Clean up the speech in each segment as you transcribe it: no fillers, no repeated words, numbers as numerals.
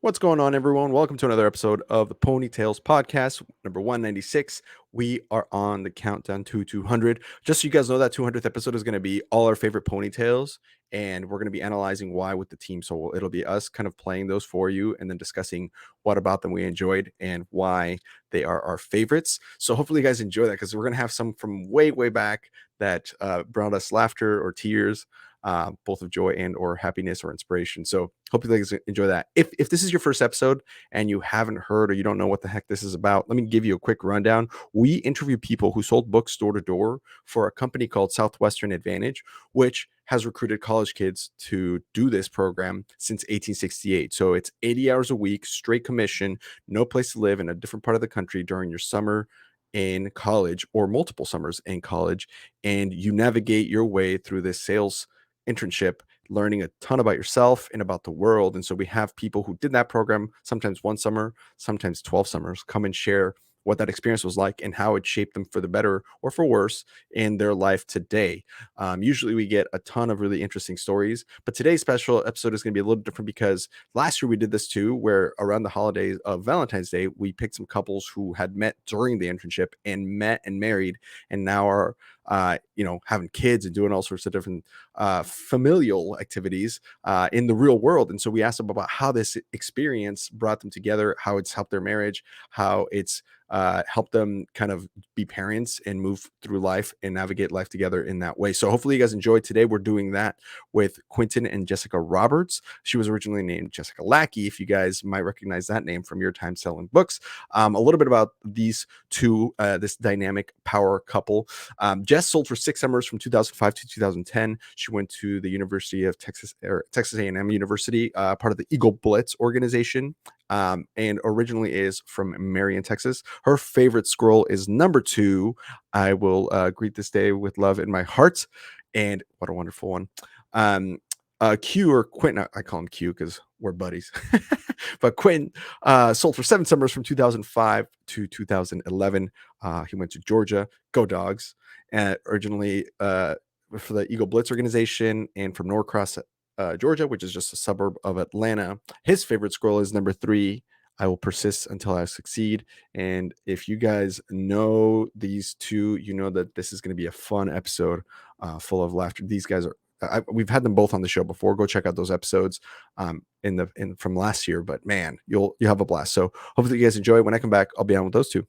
What's going on, everyone? Welcome to another episode of the Ponytails Podcast, number 196. We are on the countdown to 200. Just so you guys know, that 200th episode is going to be all our favorite ponytails, and we're going to be analyzing why with the team. So it'll be us kind of playing those for you and then discussing what about them we enjoyed and why they are our favorites. So hopefully you guys enjoy that, because we're going to have some from way, way back that brought us laughter or tears. Both of joy and or happiness or inspiration. So hope you guys enjoy that. If this is your first episode and you haven't heard or you don't know what the heck this is about, let me give you a quick rundown. We interview people who sold books door to door for a company called Southwestern Advantage, which has recruited college kids to do this program since 1868. So it's 80 hours a week, straight commission, no place to live in a different part of the country during your summer in college or multiple summers in college. And you navigate your way through this sales internship, learning a ton about yourself and about the world. And so we have people who did that program, sometimes one summer, sometimes 12 summers, come and share what that experience was like and how it shaped them for the better or for worse in their life today. Usually we get a ton of really interesting stories, but today's special episode is going to be a little different because last year we did this too, where around the holidays of Valentine's Day, we picked some couples who had met during the internship and met and married and now are having kids and doing all sorts of different familial activities in the real world. And so we asked them about how this experience brought them together, how it's helped their marriage, how it's helped them kind of be parents and move through life and navigate life together in that way. So hopefully you guys enjoyed. Today we're doing that with Quintin and Jessica Roberts. She was originally named Jessica Lackey, if you guys might recognize that name from your time selling books. A little bit about these two, this dynamic power couple. Jess sold for 6 summers from 2005 to 2010. She went to the University of Texas, or Texas A&M University, part of the Eagle Blitz organization, and originally is from Marion, Texas. Her favorite scroll is number 2. I will greet this day with love in my heart. And what a wonderful one. Q, or Quentin, I call him Q because we're buddies. But Quentin sold for 7 summers from 2005 to 2011. He went to Georgia. Go Dogs. Originally for the Eagle Blitz organization and from Norcross, Georgia, which is just a suburb of Atlanta. His favorite scroll is number 3. I will persist until I succeed. And if you guys know these two, you know that this is going to be a fun episode full of laughter. These guys are, we've had them both on the show before. Go check out those episodes from last year. But man, you'll have a blast. So hopefully you guys enjoy. When I come back, I'll be on with those two.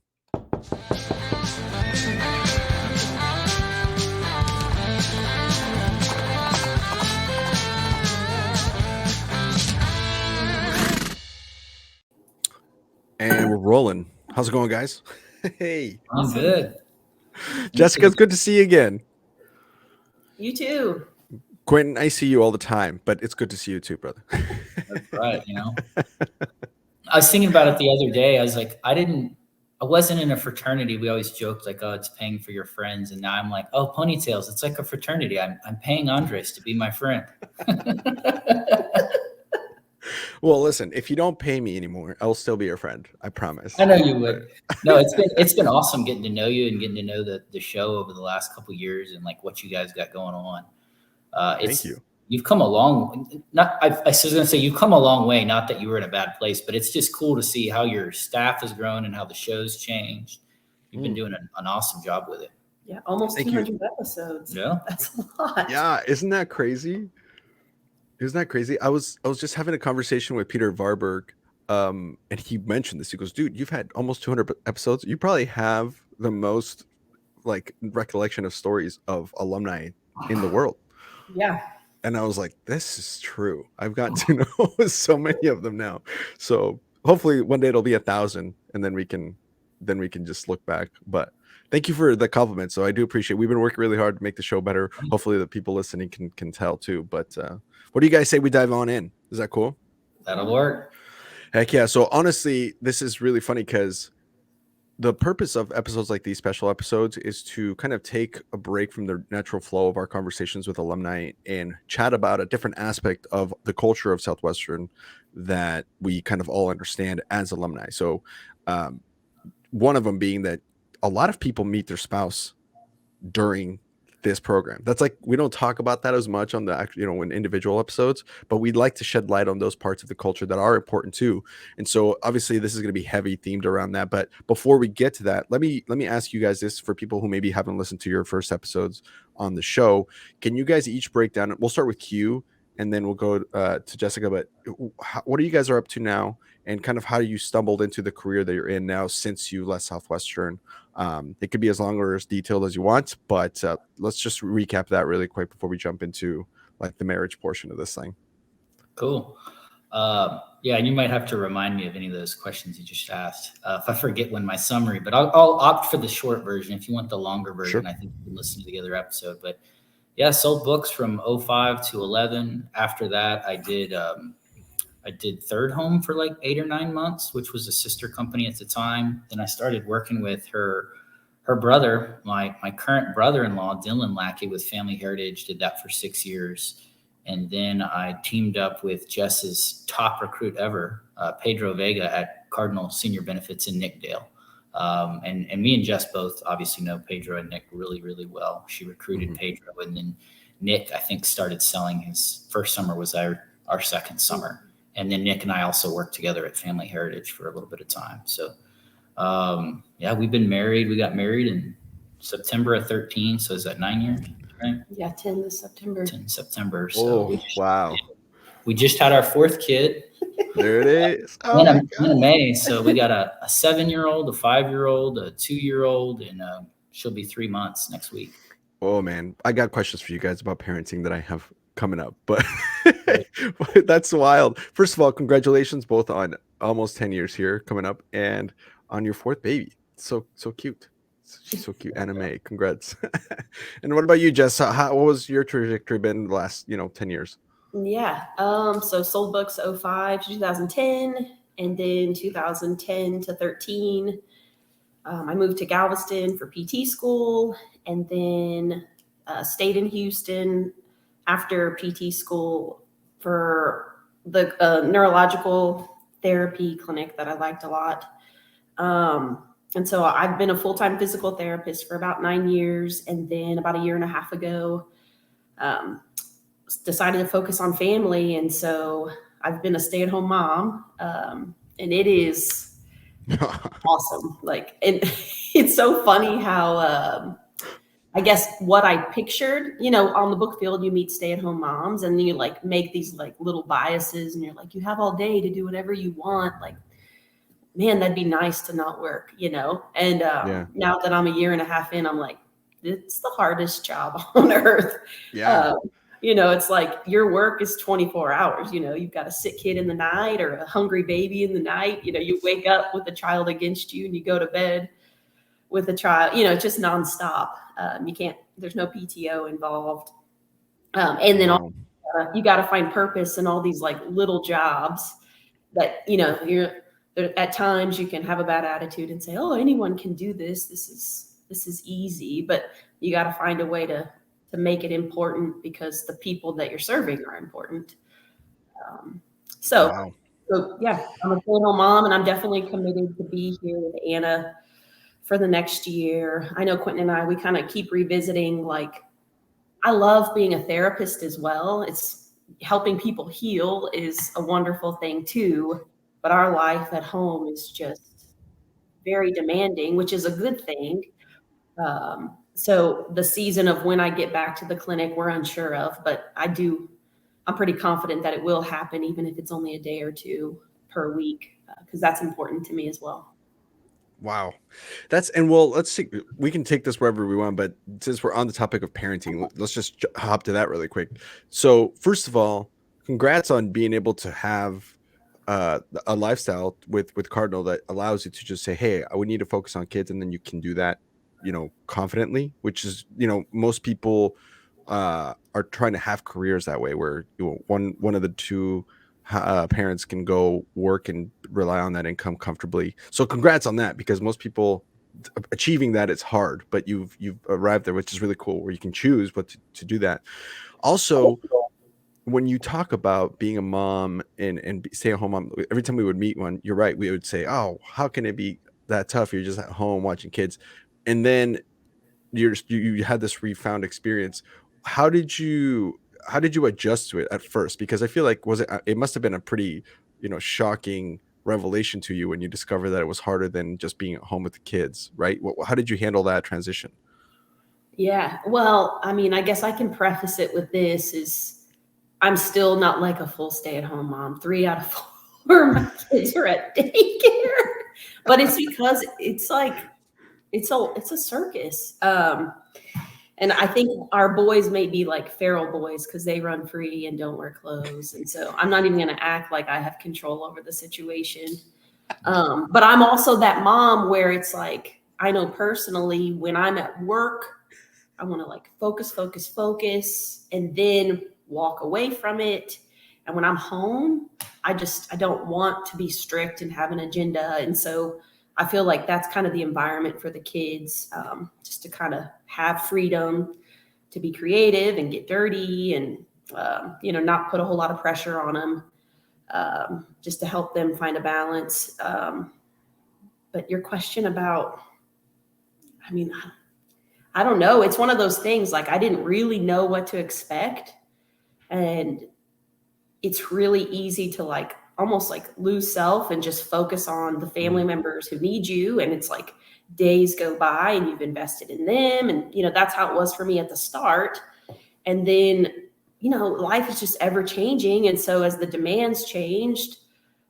And we're rolling. How's it going, guys? Hey. I'm good. Jessica, it's good to see you again. You too. Quentin, I see you all the time, but it's good to see you too, brother. That's right, I was thinking about it the other day. I was like, I wasn't in a fraternity. We always joked like, oh, it's paying for your friends. And now I'm like, oh, ponytails, it's like a fraternity. I'm paying Andres to be my friend. Well, listen, if you don't pay me anymore, I'll still be your friend. I promise. I know you would. No, it's been awesome getting to know you and getting to know the show over the last couple of years and like what you guys got going on. Thank you. You've come a long. I was going to say you've come a long way. Not that you were in a bad place, but it's just cool to see how your staff has grown and how the show's changed. You've been doing an awesome job with it. Yeah, almost 200 episodes. Yeah, that's a lot. Yeah, isn't that crazy? I was just having a conversation with Peter Varberg, and he mentioned this. He goes, "Dude, you've had almost 200 episodes. You probably have the most like recollection of stories of alumni in the world." Yeah. And I was like, "This is true. I've gotten to know so many of them now." So hopefully one day it'll be 1,000, and then we can just look back. But thank you for the compliment. So I do appreciate it. We've been working really hard to make the show better. Hopefully the people listening can tell too. But what do you guys say we dive on in? Is that cool? That'll work. Heck yeah. So honestly, this is really funny because the purpose of episodes like these, special episodes, is to kind of take a break from the natural flow of our conversations with alumni and chat about a different aspect of the culture of Southwestern that we kind of all understand as alumni. So one of them being that a lot of people meet their spouse during this program. That's like, we don't talk about that as much on the, in individual episodes, but we'd like to shed light on those parts of the culture that are important too. And so obviously this is going to be heavy themed around that. But before we get to that, let me ask you guys this, for people who maybe haven't listened to your first episodes on the show. Can you guys each break down? We'll start with Q, and then we'll go to Jessica. But what are you guys are up to now, and kind of how you stumbled into the career that you're in now since you left Southwestern? It could be as long or as detailed as you want, but let's just recap that really quick before we jump into like the marriage portion of this thing. Cool. Yeah, and you might have to remind me of any of those questions you just asked if I forget when my summary, but I'll opt for the short version. If you want the longer version, sure. I think you can listen to the other episode. But yeah, sold books from 05 to 11. After that, I did Third Home for like 8 or 9 months, which was a sister company at the time. Then I started working with her brother, my current brother-in-law, Dylan Lackey, with Family Heritage, did that for 6 years. And then I teamed up with Jess's top recruit ever, Pedro Vega at Cardinal Senior Benefits in Nickdale. And me and Jess both obviously know Pedro and Nick really, really well. She recruited Pedro, and then Nick, I think, started selling. His first summer was our second summer. And then Nick and I also worked together at Family Heritage for a little bit of time. So, yeah, we've been married. We got married in September of 13. So is that 9 years? Right? Yeah, 10 this September. 10 September. So wow. We just had our 4th kid. There it is. In May. So we got a 7-year-old, a 5-year-old, a 2-year-old, and she'll be 3 months next week. Oh, man. I got questions for you guys about parenting that I have coming up, but that's wild. First of all, congratulations both on almost 10 years here coming up, and on your 4th baby. So cute. She's so cute. Anime. Congrats. And what about you, Jess? What was your trajectory been the last 10 years? Yeah. So sold books 05 to 2010, and then 2010 to 13. I moved to Galveston for PT school, and then stayed in Houston after PT school for the neurological therapy clinic that I liked a lot. And so I've been a full-time physical therapist for about 9 years. And then about 1.5 years ago, decided to focus on family. And so I've been a stay-at-home mom. And it is awesome. Like, and it's so funny how, I guess what I pictured, on the book field, you meet stay-at-home moms, and then you like make these like little biases, and you're like, you have all day to do whatever you want. Like, man, that'd be nice to not work, And now that I'm 1.5 years in, I'm like, it's the hardest job on earth. Yeah. It's like your work is 24 hours. You've got a sick kid in the night or a hungry baby in the night. You wake up with a child against you, and you go to bed with a child. It's just nonstop. There's no PTO involved. And then you got to find purpose in all these like little jobs that, at times you can have a bad attitude and say, oh, anyone can do this. This is easy, but you got to find a way to make it important, because the people that you're serving are important. So yeah, I'm a stay-at-home mom, and I'm definitely committed to be here with Anna for the next year. I know Quintin and I, we kind of keep revisiting, like, I love being a therapist as well. It's helping people heal is a wonderful thing too, but our life at home is just very demanding, which is a good thing. So the season of when I get back to the clinic, we're unsure of, but I'm pretty confident that it will happen, even if it's only a day or 2 per week, because that's important to me as well. Wow. Let's see. We can take this wherever we want, but since we're on the topic of parenting, let's just hop to that really quick. So first of all, congrats on being able to have a lifestyle with Cardinal that allows you to just say, hey, I would need to focus on kids. And then you can do that, confidently, which is, most people are trying to have careers that way, where one of the two parents can go work and rely on that income comfortably. So congrats on that, because most people achieving that, it's hard, but you've arrived there, which is really cool, where you can choose but to do that. Also, when you talk about being a mom and stay-at-home mom, every time we would meet one, you're right, we would say, oh, how can it be that tough? You're just at home watching kids. And then you had this refound experience. How did you adjust to it at first? Because I feel like it must have been a pretty, shocking revelation to you when you discovered that it was harder than just being at home with the kids, right? How did you handle that transition? Yeah. Well, I mean, I guess I can preface it with this is I'm still not like a full stay-at-home mom. 3 out of 4 my kids are at daycare. But it's because it's like it's a circus. And I think our boys may be like feral boys because they run free and don't wear clothes. And so I'm not even going to act like I have control over the situation. But I'm also that mom where it's like, I know personally when I'm at work, I want to like focus, and then walk away from it. And when I'm home, I don't want to be strict and have an agenda. And so I feel like that's kind of the environment for the kids, just to kind of have freedom to be creative and get dirty and, not put a whole lot of pressure on them, just to help them find a balance. But your question about, I mean, I don't know. It's one of those things like I didn't really know what to expect. And it's really easy to like almost like lose self and just focus on the family members who need you. And it's like days go by and you've invested in them. And, that's how it was for me at the start. And then, life is just ever changing. And so as the demands changed,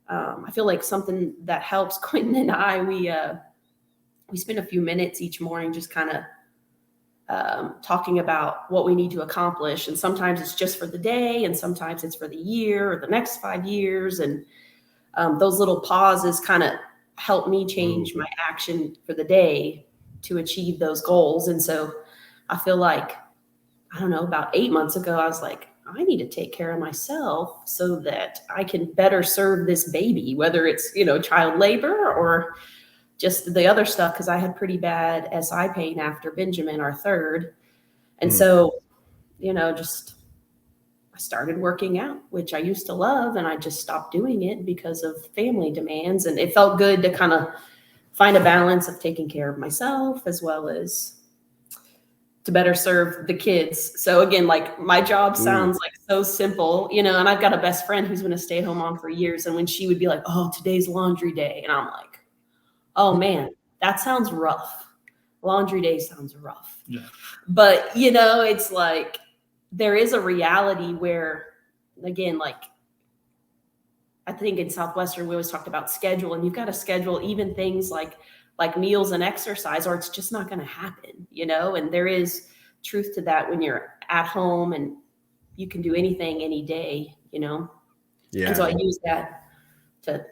I feel like something that helps Quintin and I, we spend a few minutes each morning just kind of talking about what we need to accomplish. And sometimes it's just for the day, and sometimes it's for the year or the next 5 years. And those little pauses kind of help me change my action for the day to achieve those goals. And so I feel like, I don't know, about 8 months ago, I was like, I need to take care of myself so that I can better serve this baby, whether it's, child labor or just the other stuff, because I had pretty bad SI pain after Benjamin, our third. And so, just I started working out, which I used to love, and I just stopped doing it because of family demands. And it felt good to kind of find a balance of taking care of myself as well as to better serve the kids. So again, like my job sounds like so simple, and I've got a best friend who's been a stay-at-home mom for years. And when she would be like, oh, today's laundry day. And I'm like, oh man, that sounds rough. Laundry day sounds rough. Yeah. But, it's like there is a reality where, again, like I think in Southwestern, we always talked about schedule, and you've got to schedule even things like meals and exercise, or it's just not going to happen, and there is truth to that when you're at home and you can do anything any day, Yeah. And so I use that to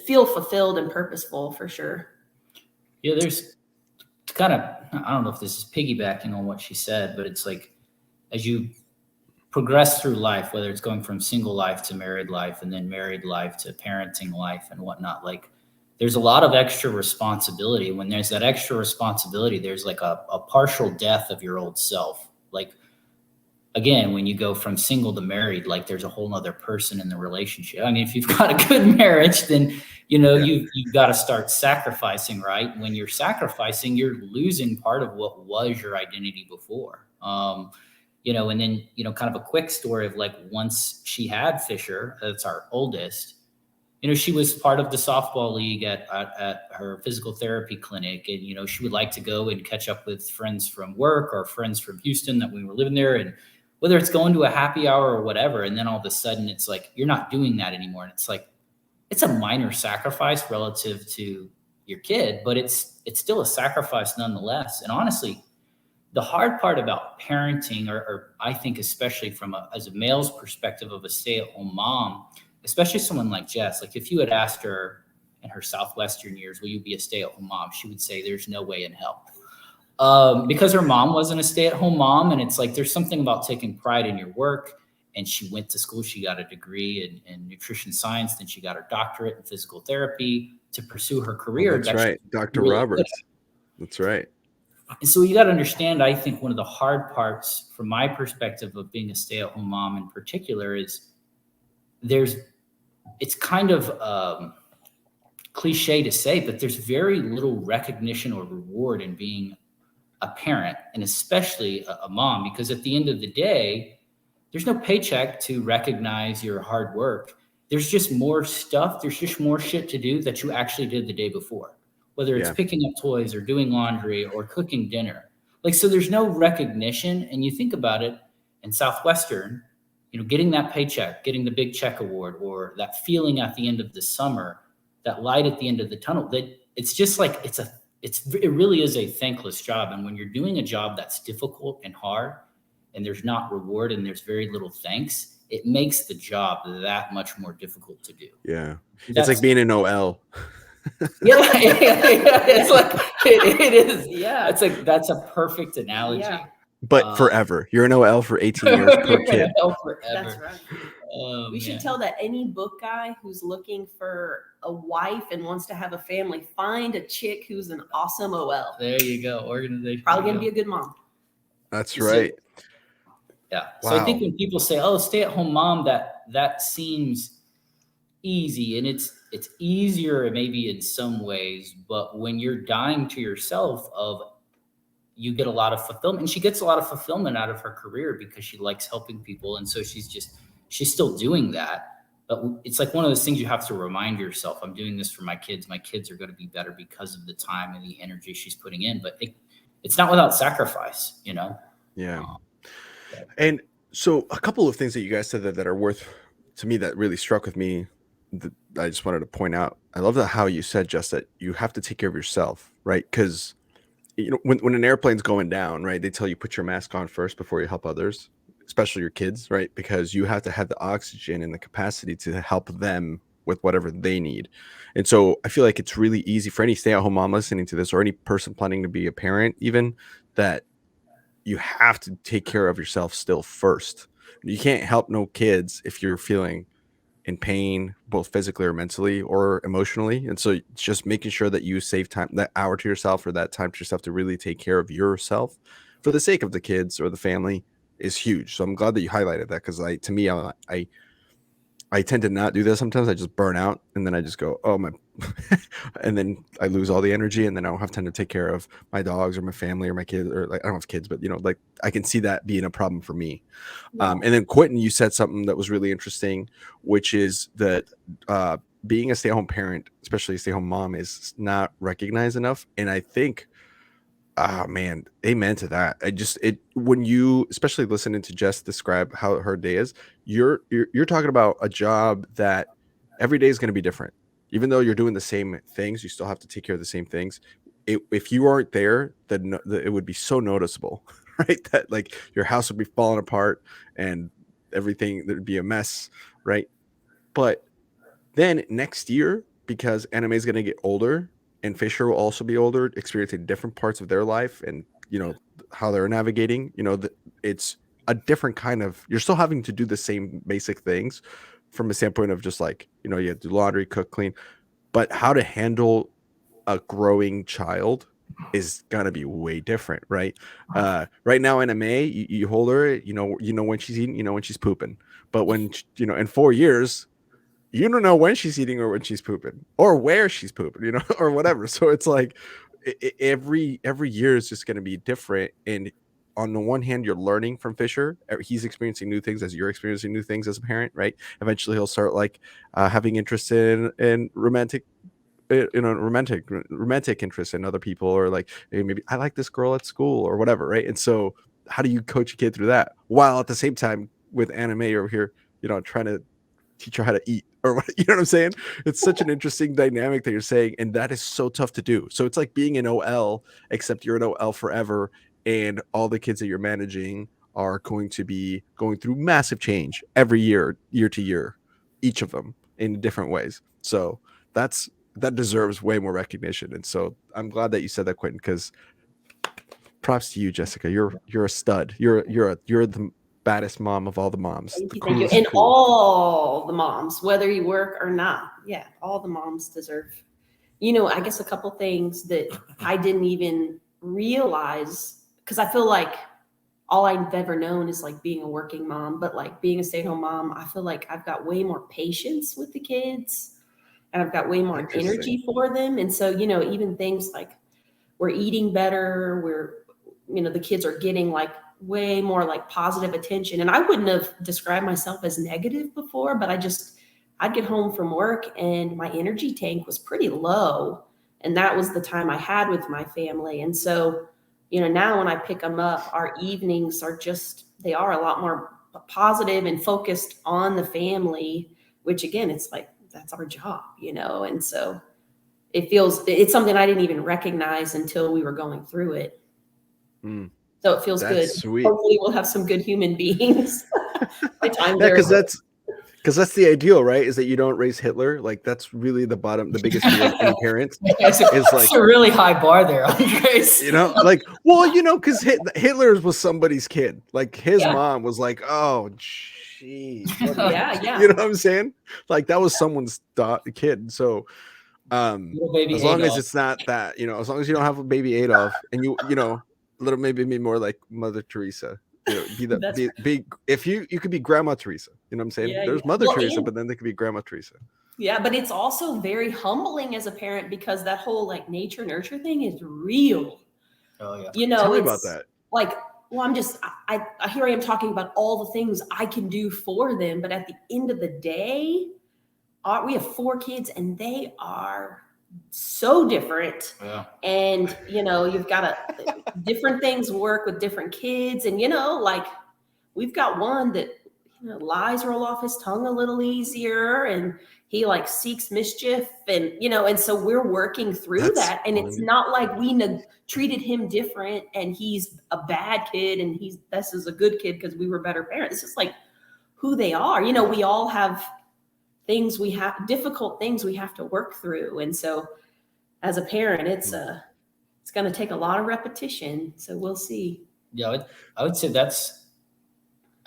feel fulfilled and purposeful for sure. Yeah, there's kind of, I don't know if this is piggybacking on what she said, but it's like, as you progress through life, whether it's going from single life to married life and then married life to parenting life and whatnot, like there's a lot of extra responsibility. When there's that extra responsibility, there's like a partial death of your old self. Like, again, when you go from single to married, like there's a whole nother person in the relationship. I mean, if you've got a good marriage, then, you've got to start sacrificing, right? When you're sacrificing, you're losing part of what was your identity before. And then, kind of a quick story of like, once she had Fisher, that's our oldest, she was part of the softball league at her physical therapy clinic. And, she would like to go and catch up with friends from work or friends from Houston that we were living there. And whether it's going to a happy hour or whatever. And then all of a sudden it's like, you're not doing that anymore. And it's like, it's a minor sacrifice relative to your kid, but it's still a sacrifice nonetheless. And honestly, the hard part about parenting, or I think, especially as a male's perspective of a stay-at-home mom, especially someone like Jess, like if you had asked her in her Southwestern years, will you be a stay-at-home mom? She would say, there's no way in hell. Because her mom wasn't a stay-at-home mom. And it's like, there's something about taking pride in your work. And she went to school, she got a degree in nutrition science, then she got her doctorate in physical therapy to pursue her career. Oh, that's right. Dr. Really Roberts. That's right. And so you got to understand, I think one of the hard parts from my perspective of being a stay-at-home mom in particular is it's kind of cliche to say, but there's very little recognition or reward in being a parent, and especially a mom, because at the end of the day, there's no paycheck to recognize your hard work. There's just more stuff. There's just more shit to do that you actually did the day before, whether it's picking up toys or doing laundry or cooking dinner. Like, so there's no recognition. And you think about it in Southwestern, you know, getting that paycheck, getting the big check award, or that feeling at the end of the summer, that light at the end of the tunnel, that it's just like, it really is a thankless job. And when you're doing a job that's difficult and hard, and there's not reward and there's very little thanks, it makes the job that much more difficult to do. Yeah. It's like being an OL. Yeah. It's like, it is. Yeah. It's like, that's a perfect analogy. Yeah. But forever. You're an OL for 18 years per kid. Forever. That's right. We should tell that any book guy who's looking for a wife and wants to have a family, find a chick who's an awesome OL. There you go. Organization. Probably going to be a good mom. That's right. Yeah. Wow. So I think when people say, "Oh, stay-at-home mom," that seems easy, and it's easier maybe in some ways, but when you're dying to yourself, you get a lot of fulfillment, and she gets a lot of fulfillment out of her career because she likes helping people, and so she's still doing that. But it's like one of those things you have to remind yourself: I'm doing this for my kids. My kids are going to be better because of the time and the energy she's putting in. But it's not without sacrifice, you know. Yeah. And so a couple of things that you guys said that are worth, to me, that really struck with me, that I just wanted to point out. I love how you said, just that you have to take care of yourself, right? Because, you know, when an airplane's going down, right, they tell you put your mask on first before you help others, especially your kids, right? Because you have to have the oxygen and the capacity to help them with whatever they need. And so I feel like it's really easy for any stay-at-home mom listening to this, or any person planning to be a parent even, that you have to take care of yourself still first. You can't help no kids if you're feeling in pain, both physically or mentally or emotionally. And so it's just making sure that you save time, that hour to yourself or that time to yourself, to really take care of yourself for the sake of the kids or the family is huge. So I'm glad that you highlighted that, because to me, I tend to not do this. Sometimes I just burn out, and then I just go, oh my, and then I lose all the energy, and then I don't have time to take care of my dogs or my family or my kids, or like, I don't have kids, but you know, like I can see that being a problem for me. Yeah. And then Quintin, you said something that was really interesting, which is that being a stay-at-home parent, especially a stay-at-home mom, is not recognized enough. And I think, man, amen to that. When you, especially listening to Jess describe how her day is, you're talking about a job that every day is going to be different. Even though you're doing the same things, you still have to take care of the same things. If you aren't there, then it would be so noticeable, right? That like your house would be falling apart and everything, there'd be a mess, right? But then next year, because anime is going to get older, and Fisher will also be older, experiencing different parts of their life, and you know how they're navigating. You know, it's a different kind of. You're still having to do the same basic things, from a standpoint of just like, you know, you have to do laundry, cook, clean, but how to handle a growing child is gonna be way different, right? Right now in MA, you hold her, you know when she's eating, you know when she's pooping, but when you know in 4 years, you don't know when she's eating or when she's pooping or where she's pooping, you know, or whatever. So it's like every year is just going to be different. And on the one hand, you're learning from Fisher. He's experiencing new things as you're experiencing new things as a parent, right? Eventually he'll start like having interest in romantic interest in other people, or like, hey, maybe I like this girl at school or whatever, right? And so how do you coach a kid through that while at the same time with anime over here, you know, trying to teach her how to eat, or what, you know what I'm saying? It's such an interesting dynamic that you're saying, and that is so tough to do. So it's like being an OL, except you're an OL forever, and all the kids that you're managing are going to be going through massive change every year to year, each of them in different ways. So that deserves way more recognition. And so I'm glad that you said that, Quintin, because props to you, Jessica. You're a stud. You're the baddest mom of all the moms. Thank you. And all the moms, whether you work or not. Yeah, all the moms deserve. You know, I guess a couple things that I didn't even realize, because I feel like all I've ever known is like being a working mom, but like being a stay-at-home mom, I feel like I've got way more patience with the kids, and I've got way more energy for them. And so, you know, even things like we're eating better, the kids are getting like way more like positive attention. And I wouldn't have described myself as negative before, but I'd get home from work and my energy tank was pretty low. And that was the time I had with my family. And so, now when I pick them up, our evenings they are a lot more positive and focused on the family, which again, it's like, that's our job, And so it's something I didn't even recognize until we were going through it. So it feels good. Sweet. Hopefully we'll have some good human beings. Because that's the ideal, right? Is that you don't raise Hitler. Like that's really the biggest fear of any parent. It's a really high bar there, Andres. Because Hitler was somebody's kid. Like his mom was like, oh, geez. Yeah. You know what I'm saying? Like that was someone's kid. So as long as it's not that, as long as you don't have a baby Adolf and maybe more like Mother Teresa. If you could be Grandma Teresa, you know what I'm saying? There's Mother Teresa, but then they could be Grandma Teresa. Yeah, but it's also very humbling as a parent because that whole like nature nurture thing is real. Oh yeah. Tell me about that. Like, well, here I am talking about all the things I can do for them, but at the end of the day, we have 4 kids and they are so different. Yeah. And you've got different things work with different kids. And like we've got one that lies roll off his tongue a little easier and he like seeks mischief and and so we're working through that. And it's not like we treated him different and he's a bad kid and this is a good kid because we were better parents. It's just like who they are. We all have difficult things we have to work through. And so as a parent, it's going to take a lot of repetition. So we'll see. Yeah, I would say that's,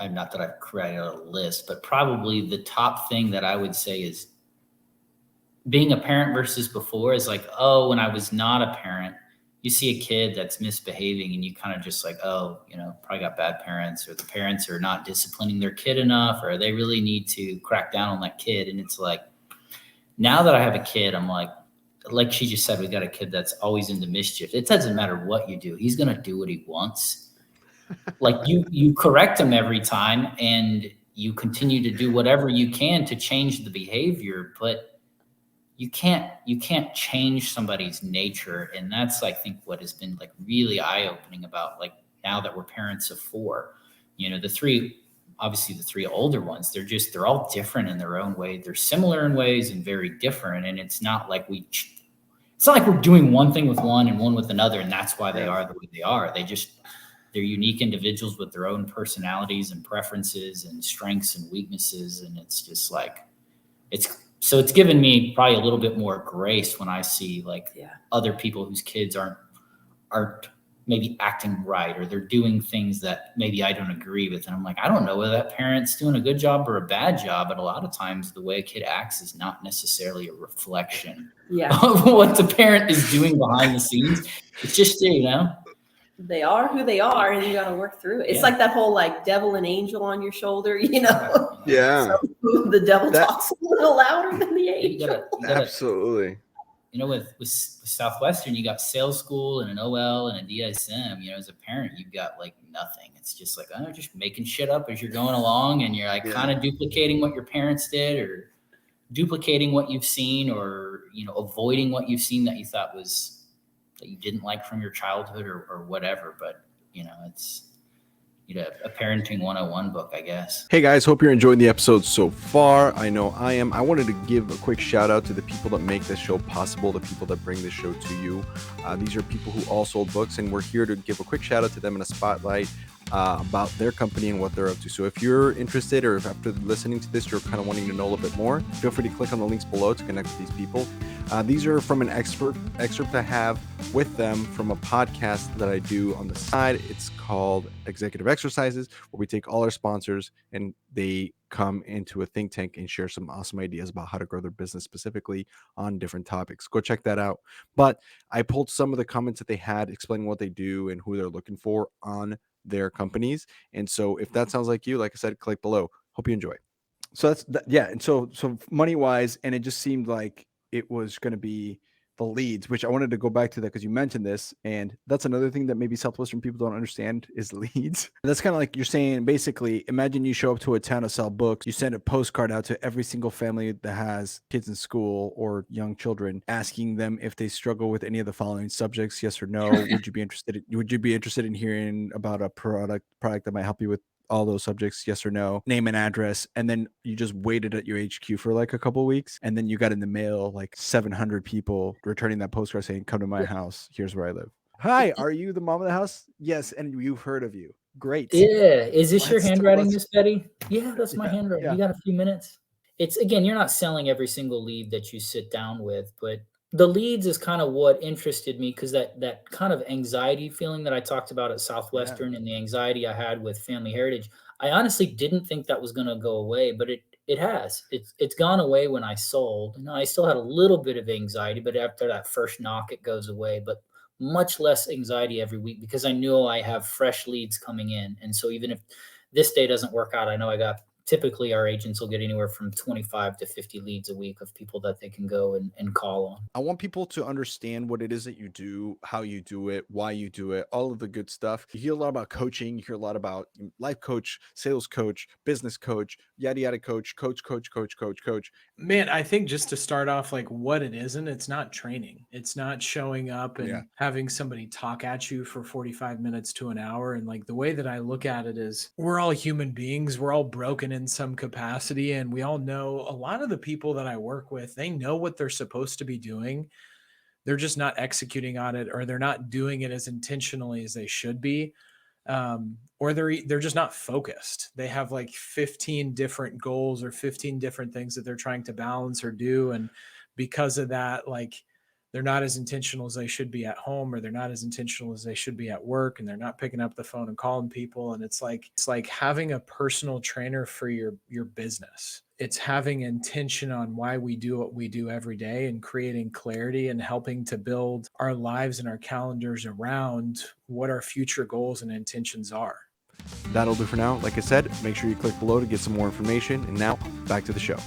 not that I've created a list, but probably the top thing that I would say is being a parent versus before is like, when I was not a parent, you see a kid that's misbehaving and you kind of just like, probably got bad parents or the parents are not disciplining their kid enough or they really need to crack down on that kid. And it's like, now that I have a kid, I'm like she just said, we got a kid that's always into mischief. It doesn't matter what you do. He's going to do what he wants. Like you correct him every time and you continue to do whatever you can to change the behavior, but you can't change somebody's nature. And that's, I think, what has been like really eye-opening about like now that we're parents of 4, the 3 older ones, they're all different in their own way. They're similar in ways and very different. And it's not like we're doing one thing with one and one with another. And that's why they are the way they are. They're unique individuals with their own personalities and preferences and strengths and weaknesses. And it's just like, so it's given me probably a little bit more grace when I see like other people whose kids aren't maybe acting right, or they're doing things that maybe I don't agree with. And I'm like, I don't know whether that parent's doing a good job or a bad job. But a lot of times the way a kid acts is not necessarily a reflection of what the parent is doing behind the scenes. It's just, they are who they are and you got to work through it. It's like that whole like devil and angel on your shoulder, Yeah. So the devil talks a little louder than the angel. You gotta, absolutely. With Southwestern, you got sales school and an OL and a DSM. As a parent, you've got like nothing. It's just like, just making shit up as you're going along, and you're like kind of duplicating what your parents did, or duplicating what you've seen, or avoiding what you've seen that you thought was that you didn't like from your childhood or whatever. But it's a parenting 101 book, I guess. Hey guys, hope you're enjoying the episode so far. I know I am. I wanted to give a quick shout out to the people that make this show possible, the people that bring this show to you. These are people who all sold books, and we're here to give a quick shout out to them in a spotlight about their company and what they're up to. So if you're interested, or if after listening to this you're kind of wanting to know a little bit more, feel free to click on the links below to connect with these people. These are from an excerpt I have with them from a podcast that I do on the side. It's called Executive Exercises, where we take all our sponsors and they come into a think tank and share some awesome ideas about how to grow their business specifically on different topics. Go check that out. But I pulled some of the comments that they had explaining what they do and who they're looking for on their companies. And so if that sounds like you, like I said, click below. Hope you enjoy. So that's yeah. And so money wise, and it just seemed like it was going to be the leads, which I wanted to go back to that because you mentioned this. And that's another thing that maybe Southwestern people don't understand is leads. And that's kind of like you're saying, basically, imagine you show up to a town to sell books. You send a postcard out to every single family that has kids in school or young children, asking them if they struggle with any of the following subjects, yes or no. Would you be interested in hearing about a product that might help you with all those subjects, yes or no, name and address, and then you just waited at your HQ for like a couple of weeks, and then you got in the mail like 700 people returning that postcard saying, come to my house, here's where I live. Hi, are you the mom of the house? Yes, and you've heard of you. Great. Yeah. Is this your Let's- handwriting, let's- Miss Betty? Yeah, that's my handwriting. yeah. You got a few minutes? It's, again, you're not selling every single lead that you sit down with, but the leads is kind of what interested me, because that kind of anxiety feeling that I talked about at Southwestern and the anxiety I had with Family Heritage, I honestly didn't think that was going to go away, but it has. It's gone away when I sold. You know, I still had a little bit of anxiety, but after that first knock, it goes away. But much less anxiety every week because I know I have fresh leads coming in. And so even if this day doesn't work out, I know I got, typically our agents will get anywhere from 25 to 50 leads a week of people that they can go and call on. I want people to understand what it is that you do, how you do it, why you do it, all of the good stuff. You hear a lot about coaching. You hear a lot about life coach, sales coach, business coach, yada, yada coach. Man, I think just to start off, like what it isn't, it's not training. It's not showing up and having somebody talk at you for 45 minutes to an hour. And like the way that I look at it is we're all human beings. We're all broken in some capacity. And we all know a lot of the people that I work with, they know what they're supposed to be doing. They're just not executing on it, or they're not doing it as intentionally as they should be. Or they're just not focused. They have like 15 different goals or 15 different things that they're trying to balance or do. And because of that, like they're not as intentional as they should be at home, or they're not as intentional as they should be at work, and they're not picking up the phone and calling people. And it's like having a personal trainer for your business. It's having intention on why we do what we do every day, and creating clarity and helping to build our lives and our calendars around what our future goals and intentions are. That'll do for now. Like I said, make sure you click below to get some more information. And now back to the show.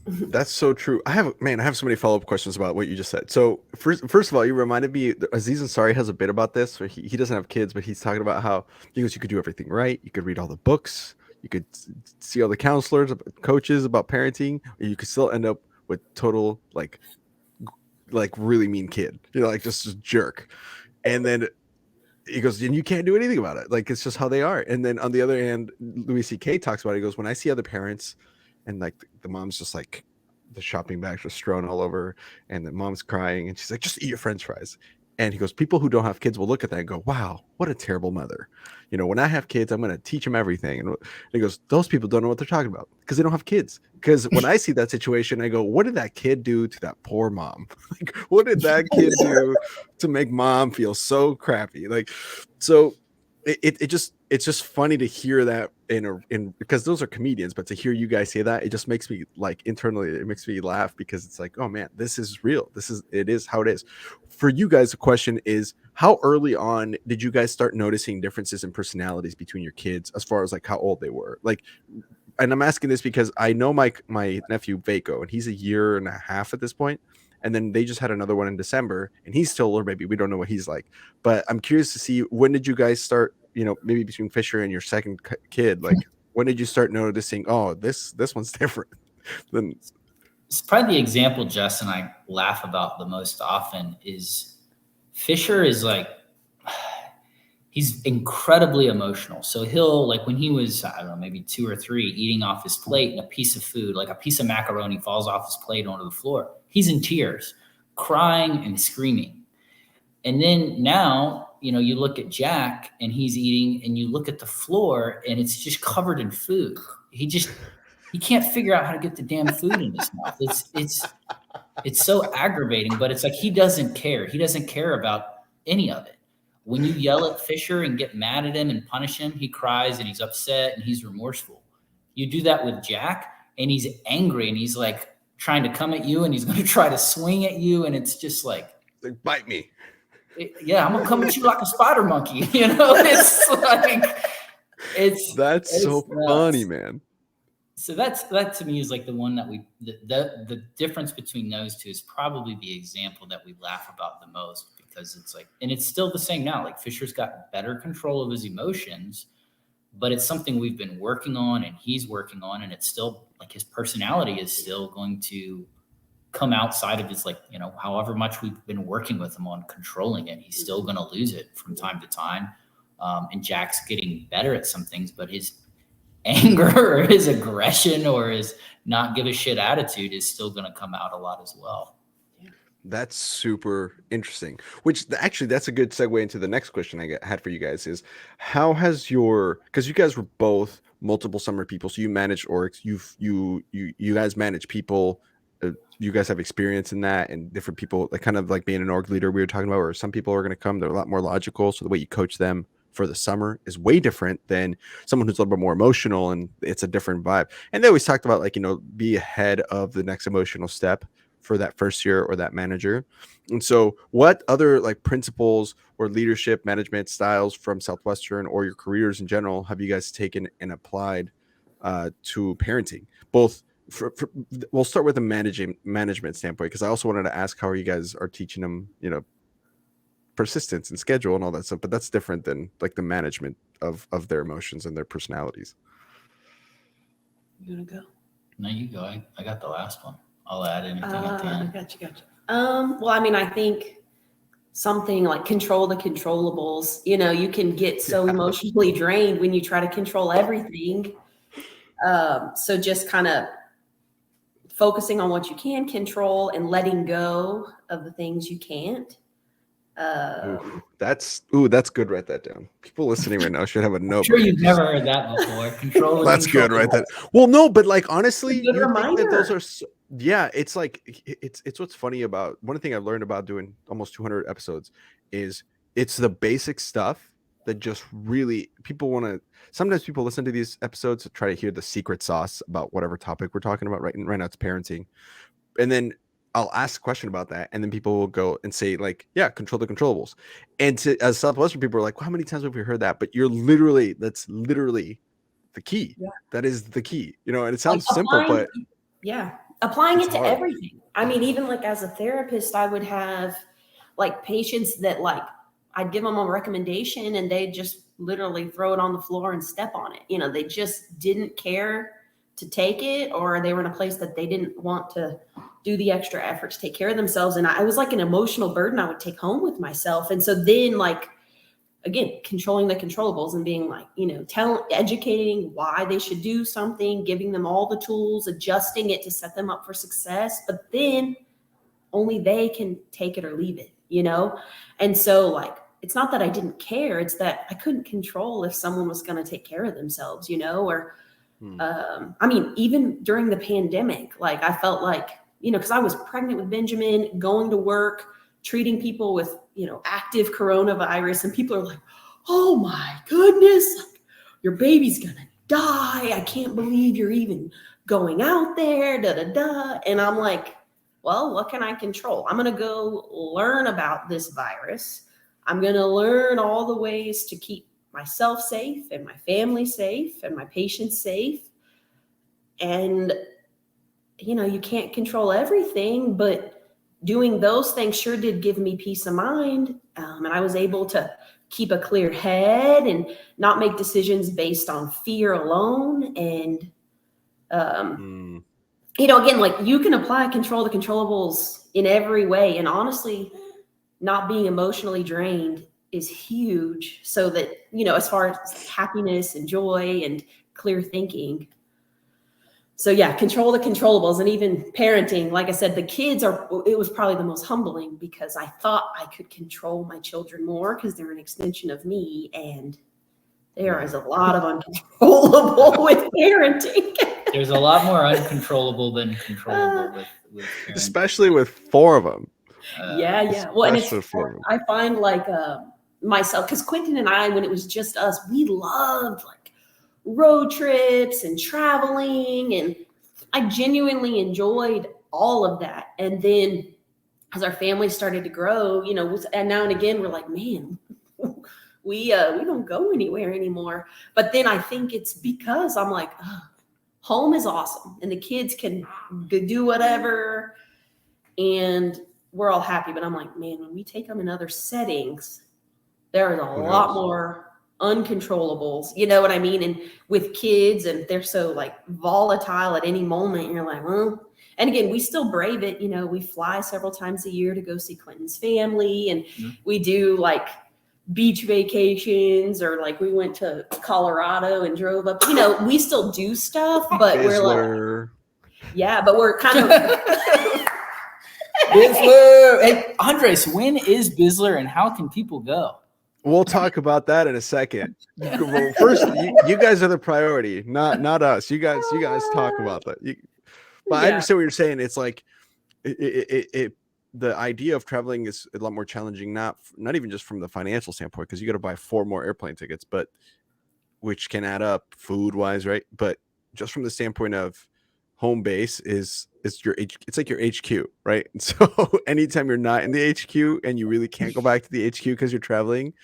That's so true. I have so many follow-up questions about what you just said. So first of all, you reminded me, Aziz Ansari has a bit about this, where he doesn't have kids, but he's talking about how he goes, you could do everything right. You could read all the books. You could see all the counselors, coaches about parenting, or you could still end up with total like really mean kid, like just a jerk. And then he goes, and you can't do anything about it. Like, it's just how they are. And then on the other hand, Louis C.K. talks about it. He goes, when I see other parents and like the mom's just like the shopping bags just strewn all over, and the mom's crying, and she's like, just eat your French fries. And he goes, people who don't have kids will look at that and go, wow, what a terrible mother. When I have kids, I'm going to teach them everything. And he goes, those people don't know what they're talking about because they don't have kids. Because when I see that situation, I go, what did that kid do to that poor mom? Like, what did that kid do to make mom feel so crappy? Like, so it's just funny to hear that in because those are comedians, but to hear you guys say that, it just makes me like internally, it makes me laugh, because it's like, oh man, this is real. It is how it is. For you guys, the question is, how early on did you guys start noticing differences in personalities between your kids, as far as like how old they were? Like, and I'm asking this because I know my nephew Vaco, and he's a year and a half at this point. And then they just had another one in December, and he's still a little baby. We don't know what he's like, but I'm curious to see, when did you guys start, maybe between Fisher and your second kid, like when did you start noticing, oh, this one's different? Then it's probably the example Jess and I laugh about the most often is Fisher is like, he's incredibly emotional. So he'll, like, when he was, I don't know, maybe 2 or 3, eating off his plate, and a piece of food, like a piece of macaroni, falls off his plate onto the floor, he's in tears, crying and screaming. And then now, you look at Jack and he's eating, and you look at the floor and it's just covered in food. He can't figure out how to get the damn food in his mouth. It's so aggravating, but it's like, he doesn't care. He doesn't care about any of it. When you yell at Fisher and get mad at him and punish him, he cries and he's upset and he's remorseful. You do that with Jack and he's angry and he's like trying to come at you, and he's going to try to swing at you. And it's just like bite me. I'm going to come at you like a spider monkey. It's like, that's so funny, man. So that to me is like the one that the difference between those two is probably the example that we laugh about the most, because it's like, and it's still the same now. Like Fisher's got better control of his emotions, but it's something we've been working on and he's working on, and it's still like his personality is still going to come outside of his, like, you know, however much we've been working with him on controlling it, he's still going to lose it from time to time. And Jack's getting better at some things, but his anger or his aggression or his not give a shit attitude is still going to come out a lot as well. That's super interesting, which actually that's a good segue into the next question I had for you guys is, how has because you guys were both multiple summer people, so you manage orgs, you guys manage people, you guys have experience in that, and different people, like kind of like being an org leader we were talking about, where some people are going to come, they're a lot more logical, so the way you coach them for the summer is way different than someone who's a little bit more emotional, and it's a different vibe. And they always talked about, like, you know, be ahead of the next emotional step for that first year or that manager. And so what other like principles or leadership management styles from Southwestern or your careers in general have you guys taken and applied to parenting? Both we'll start with the management standpoint, because I also wanted to ask how you guys are teaching them, you know, persistence and schedule and all that stuff, but that's different than like the management of their emotions and their personalities. You want to go? No, you go. I got the last one. I'll add anything at the end. Gotcha. Well, I mean, I think something like control the controllables. You know, you can get so emotionally drained when you try to control everything. So just kind of focusing on what you can control and letting go of the things you can't. That's good. Write that down. People listening right now should have a notebook. I'm sure you've never heard that before. Control. That's good. Right. That. Well, no, but like honestly, you think that those are. Yeah, it's like it's what's funny about one thing I've learned about doing almost 200 episodes is it's the basic stuff that just really people want to. Sometimes people listen to these episodes to try to hear the secret sauce about whatever topic we're talking about. Right now, it's parenting, and then I'll ask a question about that, and then people will go and say, like, yeah, control the controllables. And as Southwestern people are like, well, how many times have we heard that? But that's literally the key. Yeah. That is the key, you know, and it sounds simple, but applying it to everything. I mean, even like as a therapist, I would have like patients that like, I'd give them a recommendation and they just literally throw it on the floor and step on it. You know, they just didn't care to take it, or they were in a place that they didn't want to do the extra effort to take care of themselves. And I was like an emotional burden I would take home with myself. And so then, like, again, controlling the controllables and being like, you know, educating why they should do something, giving them all the tools, adjusting it to set them up for success. But then only they can take it or leave it, you know? And so, like, it's not that I didn't care. It's that I couldn't control if someone was going to take care of themselves, you know, or, I mean, even during the pandemic, like I felt like, you know, because I was pregnant with Benjamin, going to work, treating people with, you know, active coronavirus, and people are like, oh my goodness, like, your baby's gonna die. I can't believe you're even going out there, And I'm like, well, what can I control? I'm gonna go learn about this virus. I'm gonna learn all the ways to keep myself safe and my family safe and my patients safe. And, you know, you can't control everything, but doing those things sure did give me peace of mind. And I was able to keep a clear head and not make decisions based on fear alone. And, you know, again, like you can apply control the controllables in every way. And honestly, not being emotionally drained is huge, so that, you know, as far as happiness and joy and clear thinking. So yeah, control the controllables. And even parenting, like I said, it was probably the most humbling, because I thought I could control my children more because they're an extension of me. And there is a lot of uncontrollable with parenting. There's a lot more uncontrollable than controllable with parenting. Especially with 4 of them. Yeah. Well, and I find like myself, because Quintin and I, when it was just us, we loved like road trips and traveling, and I genuinely enjoyed all of that. And then as our family started to grow, you know, and now and again we're like, man, we don't go anywhere anymore. But then I think it's because I'm like, oh, Home is awesome, and the kids can do whatever, and we're all happy. But I'm like, man, when we take them in other settings, there is a lot more uncontrollables. You know what I mean? And with kids, and they're so like volatile at any moment, and you're like, well. And again, we still brave it. You know, we fly several times a year to go see Quintin's family, and we do like beach vacations, or like we went to Colorado and drove up. You know, we still do stuff, but we're like, yeah, but we're kind of Bizzler. Hey, Andres, when is Bizzler, and how can people go? We'll talk about that in a second. Well, first, you guys are the priority, not us. You guys talk about that. But I understand what you're saying. It's like the idea of traveling is a lot more challenging, not even just from the financial standpoint, because you got to buy 4 more airplane tickets, but which can add up food wise, right? But just from the standpoint of home base it's like your HQ, right? And so anytime you're not in the HQ and you really can't go back to the HQ because you're traveling,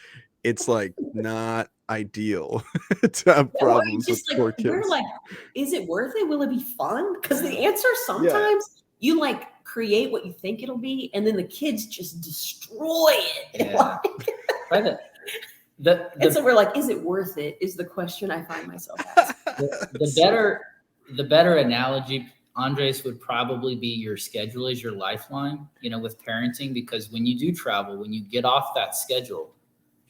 it's like not ideal to have problems with poor kids. We're like, is it worth it? Will it be fun? Because the answer sometimes you like create what you think it'll be, and then the kids just destroy it. Yeah. Right. And so we're like, is it worth it? Is the question I find myself asking. The better analogy, Andres, would probably be your schedule is your lifeline, you know, with parenting, because when you do travel, when you get off that schedule,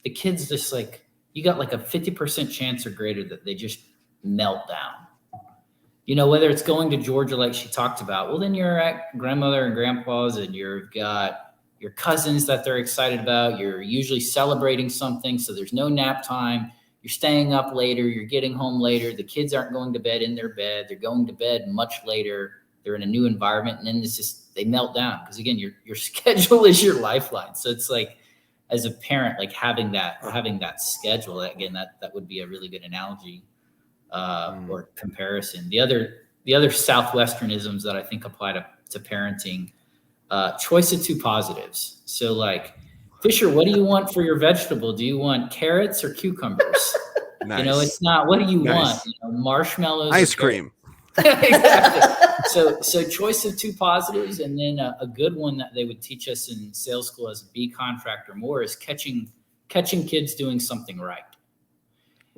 the kids just like, you got like a 50% chance or greater that they just melt down. You know, whether it's going to Georgia, like she talked about, well, then you're at grandmother and grandpa's, and you've got your cousins that they're excited about. You're usually celebrating something, so there's no nap time. You're staying up later. You're getting home later. The kids aren't going to bed in their bed. They're going to bed much later. They're in a new environment, and then it's just, they melt down. Because again, your schedule is your lifeline. So it's like, as a parent, like having that schedule, again, that would be a really good analogy or comparison. The other Southwesternisms that I think apply to parenting, choice of 2 positives. So like, Fisher, what do you want for your vegetable? Do you want carrots or cucumbers? Nice. You know, it's not, what do you want? You know, marshmallows, ice cream. Exactly. So choice of 2 positives, and then a good one that they would teach us in sales school as a B contractor more is catching kids doing something right.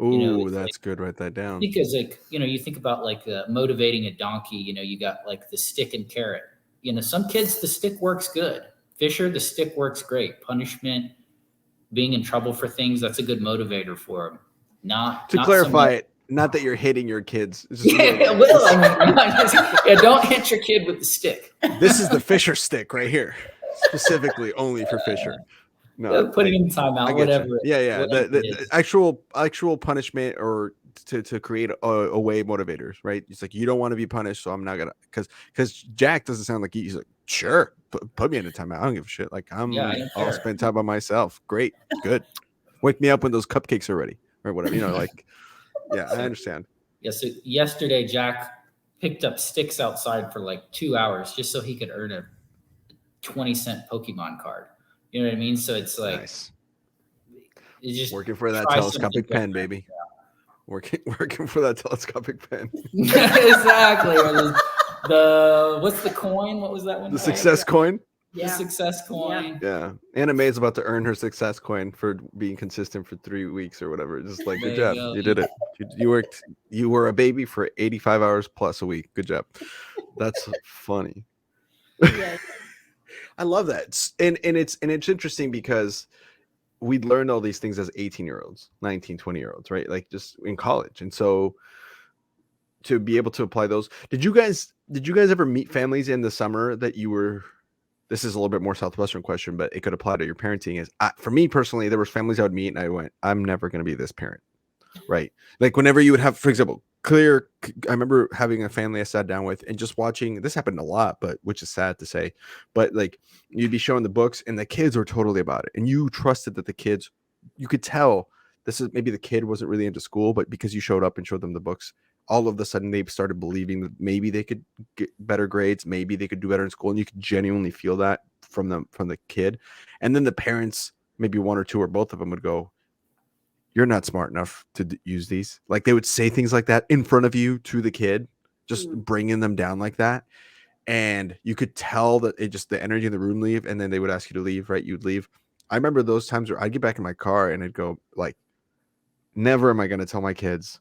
Ooh, you know, that's like, good. Write that down. Because like, you know, you think about like motivating a donkey, you know, you got like the stick and carrot. You know, some kids, the stick works good. Fisher, the stick works great. Punishment, being in trouble for things, that's a good motivator for them. Not clarify it, not that you're hitting your kids. Don't hit your kid with the stick. This is the Fisher stick right here, specifically only for Fisher. No, putting him in timeout, whatever. Yeah. The actual punishment, or to create a way motivators, right? It's like, you don't want to be punished, so I'm not gonna, because Jack doesn't sound like he's like, sure, put me in a timeout. I don't give a shit. Like I'll spend time by myself. Great, good. Wake me up when those cupcakes are ready, or whatever. You know, like, yeah, I understand. Yeah. So yesterday, Jack picked up sticks outside for like 2 hours just so he could earn a 20-cent Pokemon card. You know what I mean? So it's like, nice. It's just working for that telescopic pen, baby. Yeah. Working for that telescopic pen. Exactly. Or the what's the coin? What was that one? The success coin. The success coin. Yeah. Anna Mae's about to earn her success coin for being consistent for 3 weeks or whatever. Just like, good job. You did it. You worked. You were a baby for 85 hours plus a week. Good job. That's funny. Yeah. I love that. And it's interesting because we'd learned all these things as 18-year-olds, 19, 20-year-olds, right? Like just in college. And so to be able to apply those, did you guys ever meet families in the summer that you were, this is a little bit more Southwestern question, but it could apply to your parenting, is for me personally, there were families I would meet and I went, I'm never going to be this parent, right? Like whenever you would have, for example, I remember having a family I sat down with and just watching, this happened a lot, but which is sad to say, but like you'd be showing the books and the kids were totally about it. And you trusted that the kids, you could tell this is, maybe the kid wasn't really into school, but because you showed up and showed them the books, all of a sudden they started believing that maybe they could get better grades, maybe they could do better in school. And you could genuinely feel that from the kid. And then the parents, maybe one or two or both of them would go, you're not smart enough to use these. Like they would say things like that in front of you to the kid, just bringing them down like that. And you could tell that it just, the energy in the room leave, and then they would ask you to leave, right? You'd leave. I remember those times where I'd get back in my car and I'd go like, never am I going to tell my kids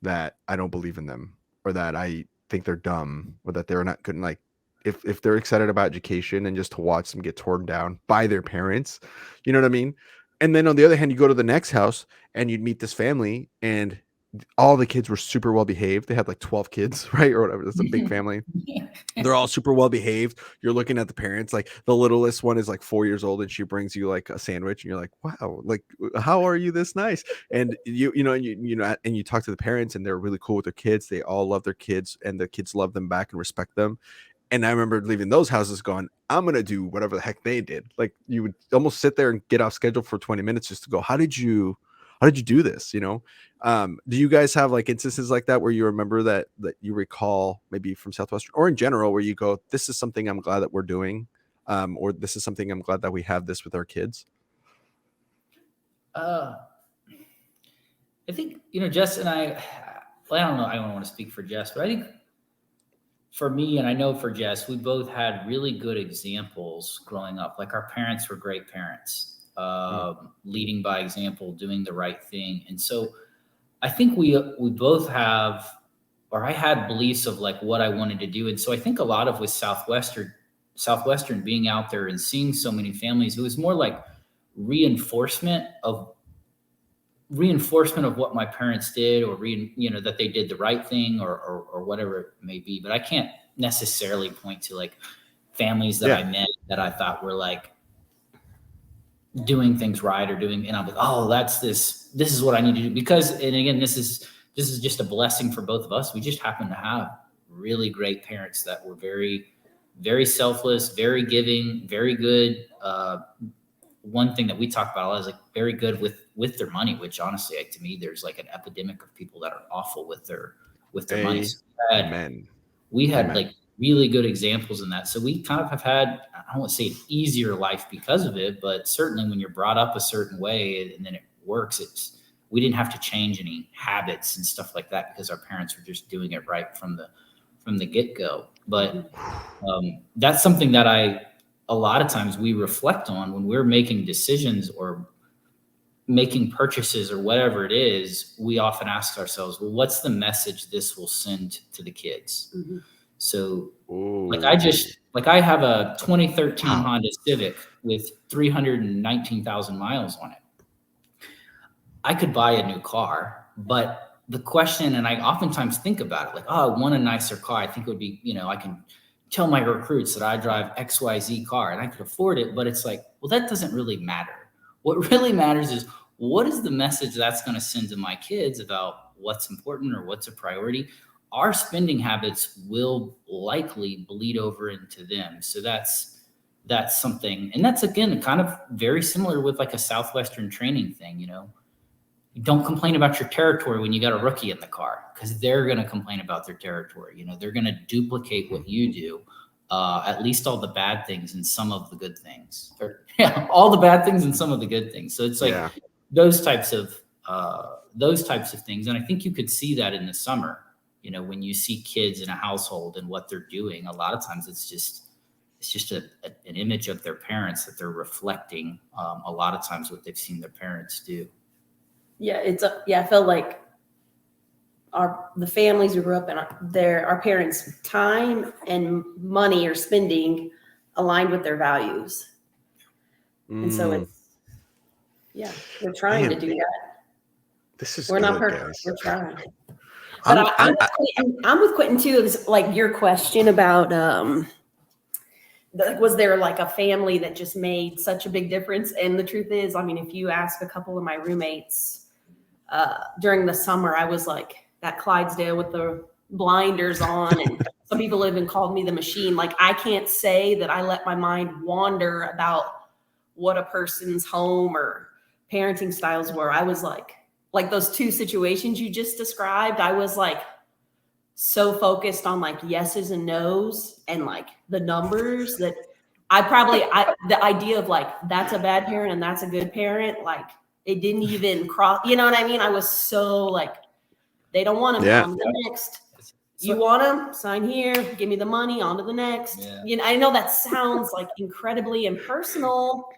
that I don't believe in them, or that I think they're dumb, or that they're not good. Like if they're excited about education, and just to watch them get torn down by their parents, you know what I mean? And then on the other hand, you go to the next house and you'd meet this family, and all the kids were super well behaved. They had like 12 kids, right? Or whatever. It's a big family. They're all super well behaved. You're looking at the parents, like the littlest one is like 4 years old, and she brings you like a sandwich, and you're like, wow, like, how are you this nice? And you talk to the parents, and they're really cool with their kids. They all love their kids, and the kids love them back and respect them. And I remember leaving those houses going, I'm going to do whatever the heck they did. Like, you would almost sit there and get off schedule for 20 minutes just to go, how did you do this? Do you guys have like instances like that where you remember that you recall, maybe from Southwestern or in general, where you go, this is something I'm glad that we're doing, or this is something I'm glad that we have this with our kids? I think, Jess and I don't know, I don't want to speak for Jess, but I think for me, and I know for Jess, we both had really good examples growing up. Like, our parents were great parents, leading by example, doing the right thing. And so I think we both have, or I had beliefs of like what I wanted to do. And so I think a lot of with Southwestern being out there and seeing so many families, it was more like reinforcement of what my parents did, or that they did the right thing, or whatever it may be. But I can't necessarily point to like families that I met that I thought were like doing things right, and I'm like, oh, this is what I need to do. Because, and again, this is just a blessing for both of us. We just happen to have really great parents that were very, very selfless, very giving, very good. One thing that we talk about a lot is like very good with their money, which honestly, like, to me, there's like an epidemic of people that are awful with their money. So we had like really good examples in that. So we kind of have had, I don't want to say an easier life because of it, but certainly when you're brought up a certain way and then it works, we didn't have to change any habits and stuff like that because our parents were just doing it right from the get-go. But that's something that a lot of times we reflect on when we're making decisions or making purchases or whatever it is. We often ask ourselves, well, what's the message this will send to the kids? Mm-hmm. So I have a 2013 Honda Civic with 319,000 miles on it. I could buy a new car, but the question, and I oftentimes think about it, like, oh, I want a nicer car. I think it would be, I can tell my recruits that I drive XYZ car and I could afford it, but it's like, well, that doesn't really matter. What really matters is, what is the message that's going to send to my kids about what's important or what's a priority? Our spending habits will likely bleed over into them. So that's something. And that's, again, kind of very similar with like a Southwestern training thing. You don't complain about your territory when you got a rookie in the car, because they're going to complain about their territory. They're going to duplicate what you do, at least all the bad things and some of the good things, all the bad things and some of the good things. So it's like those types of things. And I think you could see that in the summer. When you see kids in a household and what they're doing, a lot of times it's just an image of their parents that they're reflecting. A lot of times what they've seen their parents do. Yeah, I felt like the families we grew up in, our parents' time and money or spending aligned with their values, and so we're trying to do that. This is we're good, not perfect. Guys. We're trying. But I'm with Quintin too. It's like your question about was there like a family that just made such a big difference? And the truth is, I mean, if you ask a couple of my roommates during the summer, I was like that Clydesdale with the blinders on, and some people even called me the machine. Like, I can't say that I let my mind wander about what a person's home or parenting styles were. I was like those two situations you just described, I was like so focused on like yeses and nos and like the numbers that the idea of like, that's a bad parent and that's a good parent, like it didn't even cross, you know what I mean? I was so like, they don't want them on the next. You want them? Sign here. Give me the money. On to the next. Yeah. You know, I know that sounds like incredibly impersonal,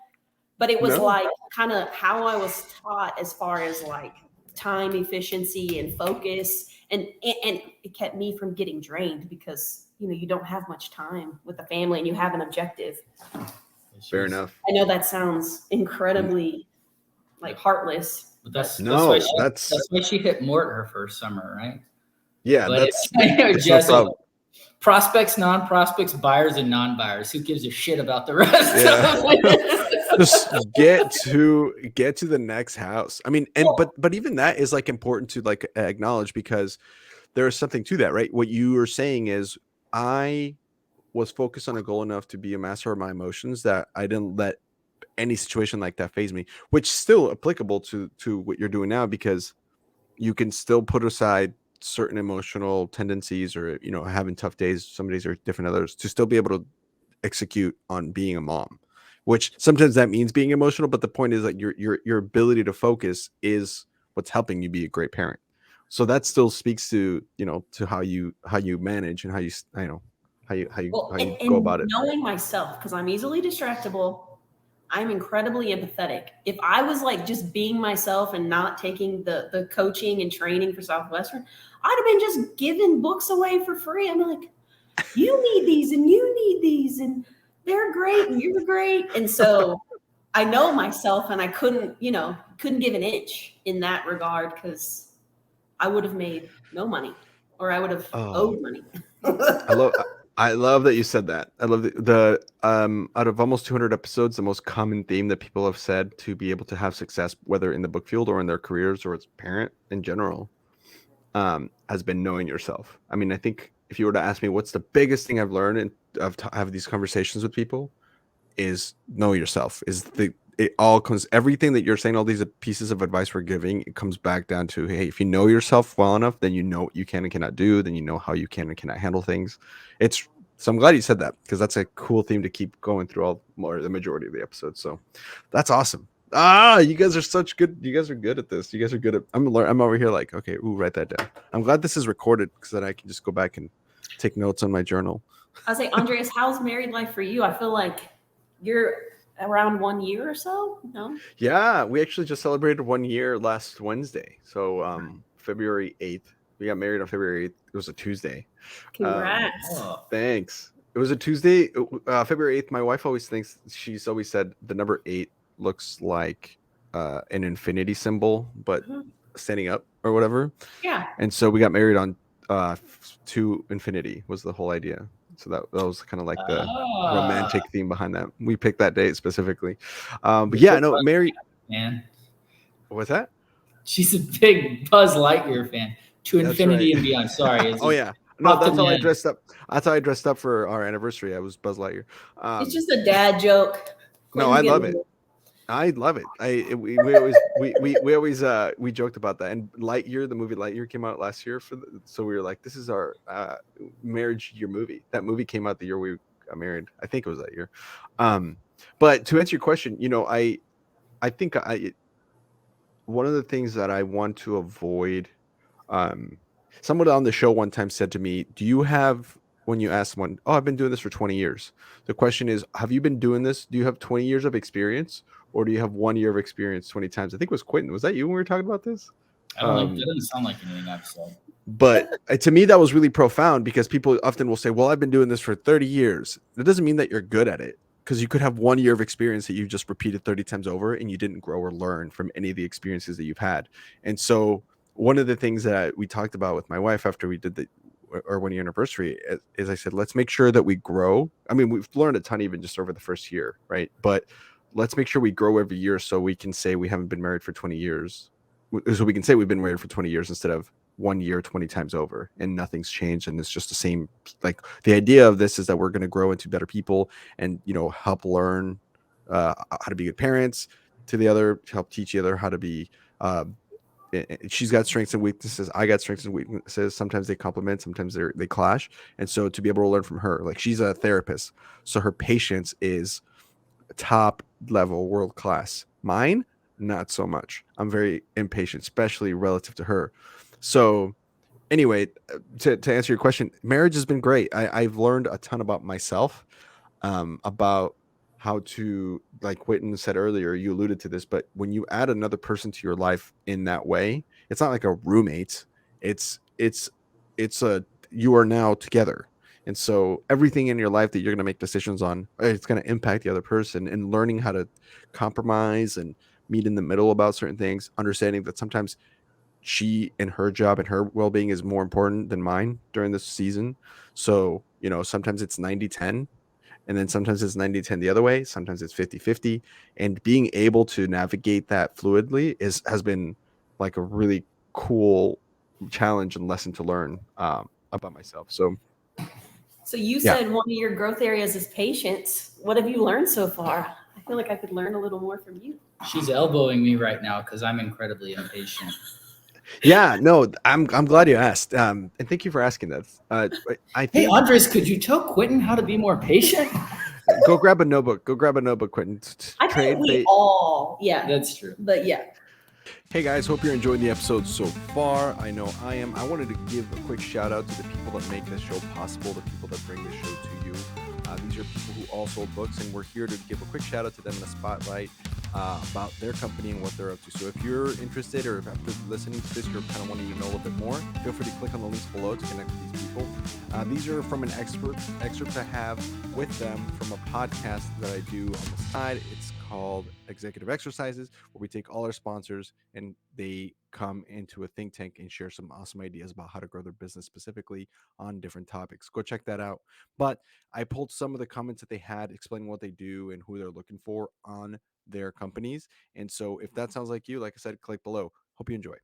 but it was No. like kind of how I was taught as far as like time efficiency and focus, and it kept me from getting drained because you don't have much time with the family and you have an objective. Fair enough. I know that sounds incredibly like heartless. But that's No, that's why she hit Mort her first summer, right? Yeah, But that's it's no problem. prospects, non-prospects, buyers, and non-buyers. Who gives a shit about the rest Yeah. of it? Just get to the next house. I mean, and but even that is like important to like acknowledge, because there is something to that, right? What you were saying is I was focused on a goal enough to be a master of my emotions that I didn't let any situation like that phase me, which is still applicable to what you're doing now, because you can still put aside certain emotional tendencies, or having tough days. Some days are different others, to still be able to execute on being a mom, which sometimes that means being emotional, but the point is that your ability to focus is what's helping you be a great parent. So that still speaks to to how you manage and how you go about it. Knowing myself, because I'm easily distractible, I'm incredibly empathetic. If I was like just being myself and not taking the coaching and training for Southwestern, I'd have been just giving books away for free. I'm like, you need these and you need these and they're great and you're great. And so I know myself, and I couldn't give an inch in that regard, because I would have made no money, or I would have owed money. I love that you said that. I love the out of almost 200 episodes, the most common theme that people have said to be able to have success, whether in the book field or in their careers or as a parent in general, has been knowing yourself. I mean, I think if you were to ask me what's the biggest thing I've learned and have these conversations with people, is know yourself. It all comes, everything that you're saying, all these pieces of advice we're giving, it comes back down to, hey, if you know yourself well enough, then you know what you can and cannot do, then you know how you can and cannot handle things. So I'm glad you said that, because that's a cool theme to keep going through the majority of the episodes. So that's awesome. You guys are you guys are good at this. You guys are good at, I'm over here like, okay, write that down. I'm glad this is recorded, because then I can just go back and take notes on my journal. I say, Andreas, how's married life for you? I feel like you're around 1 year or so. No? Yeah, we actually just celebrated 1 year last Wednesday. So February 8th. We got married on February 8th. It was a Tuesday. Congrats. Thanks. It was a Tuesday, February 8th. My wife always thinks, she's always said the number 8 looks like an infinity symbol, but standing up or whatever. Yeah. And so we got married on to infinity was the whole idea. So that was kind of like the romantic theme behind that. We picked that date specifically. But yeah, no, Mary. Man, What's that? she's a big Buzz Lightyear fan. To That's infinity right. and beyond. Sorry. Oh yeah. No, that's how I man. dressed up. That's how I dressed up for our anniversary. I was Buzz Lightyear. It's just a dad joke. No, I love it. I love it. We always joked about that. And Lightyear, the movie Lightyear, came out last year so we were like, this is our marriage year movie. That movie came out the year we got married. I think it was that year. But to answer your question, I think one of the things that I want to avoid, someone on the show one time said to me, do you have, when you ask someone, I've been doing this for 20 years. The question is, have you been doing this? Do you have 20 years of experience, or do you have 1 year of experience 20 times? I think it was Quintin. Was that you when we were talking about this? I don't think, that doesn't sound like anything I've said. But to me, that was really profound, because people often will say, well, I've been doing this for 30 years. That doesn't mean that you're good at it, because you could have 1 year of experience that you've just repeated 30 times over and you didn't grow or learn from any of the experiences that you've had. And so one of the things that we talked about with my wife after we did our 1 year anniversary is I said, let's make sure that we grow. I mean, we've learned a ton even just over the first year, right? But let's make sure we grow every year, so we can say we haven't been married for 20 years. So we can say we've been married for 20 years instead of 1 year 20 times over and nothing's changed, and it's just the same. Like, the idea of this is that we're going to grow into better people and help learn how to be good parents to the other, help teach the other how to be she's got strengths and weaknesses, I got strengths and weaknesses. Sometimes they complement, sometimes they clash. And so to be able to learn from her, like, she's a therapist, so her patience is top level, world class. Mine, not so much. I'm very impatient, especially relative to her. So anyway, to answer your question, marriage has been great. I've learned a ton about myself, about how to, like Quintin said earlier, you alluded to this, but when you add another person to your life in that way, it's not like a roommate. It's a you are now together. And so everything in your life that you're going to make decisions on, it's going to impact the other person, and learning how to compromise and meet in the middle about certain things, understanding that sometimes she and her job and her well-being is more important than mine during this season. So, sometimes it's 90-10, and then sometimes it's 90-10 the other way. Sometimes it's 50-50, and being able to navigate that fluidly has been like a really cool challenge and lesson to learn about myself. So you yeah. said one of your growth areas is patience. What have you learned so far? I feel like I could learn a little more from you. She's elbowing me right now because I'm incredibly impatient. Yeah, no, I'm glad you asked. And thank you for asking that. I Hey, think Andres, could you tell Quintin how to be more patient? go grab a notebook. Go grab a notebook, Quintin. I think we all, That's true. but yeah. Hey guys, hope you're enjoying the episode so far. I know I am. I wanted to give a quick shout out to the people that make this show possible, the people that bring this show to you. These are people who all sold books, and we're here to give a quick shout out to them in the spotlight about their company and what they're up to. So if you're interested, or if after listening to this, you're kind of wanting to know a little bit more, feel free to click on the links below to connect with these people. These are from an excerpt I have with them from a podcast that I do on the side. It's called Executive Exercises, where we take all our sponsors and they come into a think tank and share some awesome ideas about how to grow their business, specifically on different topics. Go check that out. But I pulled some of the comments that they had explaining what they do and who they're looking for on their companies. And so if that sounds like you, like I said, click below. Hope you enjoy.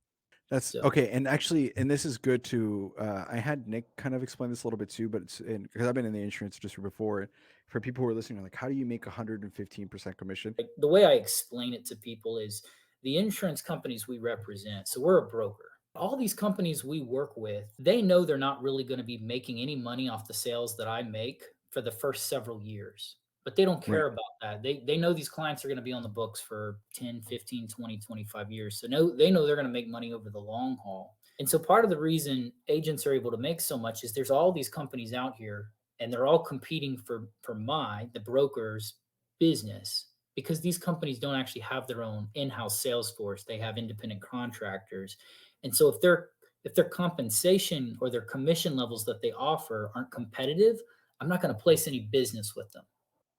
That's okay. And actually, and this is good to, I had Nick kind of explain this a little bit too, but it's because I've been in the insurance industry before. For people who are listening, like, how do you make 115% commission? The way I explain it to people is the insurance companies we represent. So we're a broker. All these companies we work with, they know they're not really going to be making any money off the sales that I make for the first several years, but they don't care about that. They know these clients are going to be on the books for 10, 15, 20, 25 years. So they know they're going to make money over the long haul. And so part of the reason agents are able to make so much is there's all these companies out here, and they're all competing for the broker's business, because these companies don't actually have their own in-house sales force. They have independent contractors. And so if their compensation or their commission levels that they offer aren't competitive, I'm not going to place any business with them.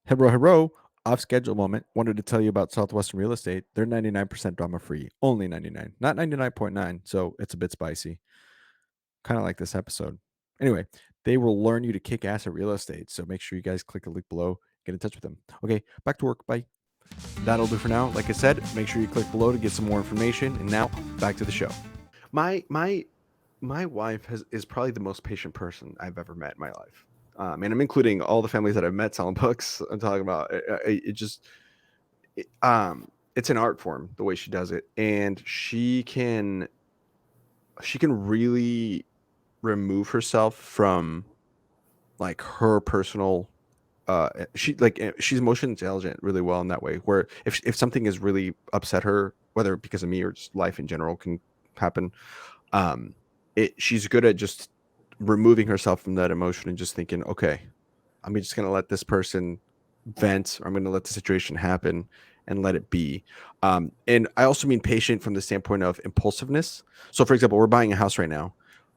Hello. Off schedule moment. Wanted to tell you about Southwestern Real Estate. They're 99% drama free. Only 99, not 99.9. So it's a bit spicy. Kind of like this episode. Anyway, they will learn you to kick ass at real estate. So make sure you guys click the link below. Get in touch with them. Okay, back to work. Bye. That'll do for now. Like I said, make sure you click below to get some more information. And now back to the show. My wife is probably the most patient person I've ever met in my life. And I'm including all the families that I've met selling books. I'm talking about it's an art form, the way she does it. And she can really remove herself from like her personal she's emotionally intelligent really well in that way, where if something has really upset her, whether because of me or just life in general can happen, she's good at just removing herself from that emotion and just thinking, okay, I'm just going to let this person vent, or I'm going to let the situation happen and let it be. And I also mean patient from the standpoint of impulsiveness. So for example, we're buying a house right now.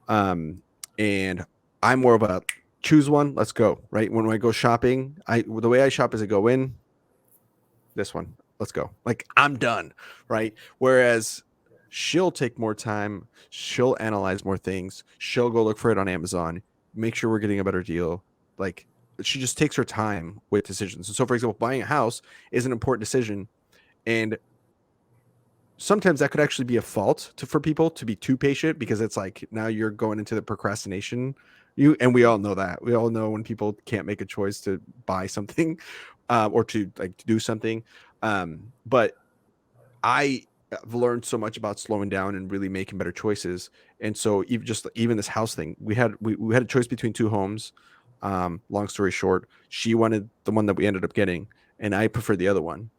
And I'm more of a choose one, let's go, right? When I go shopping, the way I shop is I go in, this one, let's go. Like, I'm done, right? Whereas she'll take more time, she'll analyze more things, she'll go look for it on Amazon, make sure we're getting a better deal. Like, she just takes her time with decisions. And so, for example, buying a house is an important decision, and sometimes that could actually be a fault for people to be too patient, because it's like now you're going into the procrastination. And we all know that. We all know when people can't make a choice to buy something or to do something. But I've learned so much about slowing down and really making better choices. And so even this house thing, we had a choice between two homes. Long story short, she wanted the one that we ended up getting, and I preferred the other one.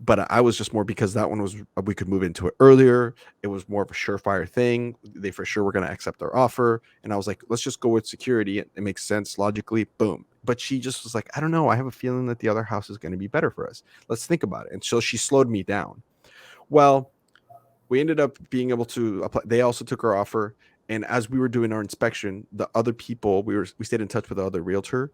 but I was just more because that one was, we could move into it earlier. It was more of a surefire thing. They for sure were going to accept our offer. And I was like, let's just go with security. It makes sense logically. Boom. But she just was like, I don't know. I have a feeling that the other house is going to be better for us. Let's think about it. And so she slowed me down. Well, we ended up being able to apply. They also took our offer. And as we were doing our inspection, the other people, we stayed in touch with the other realtor,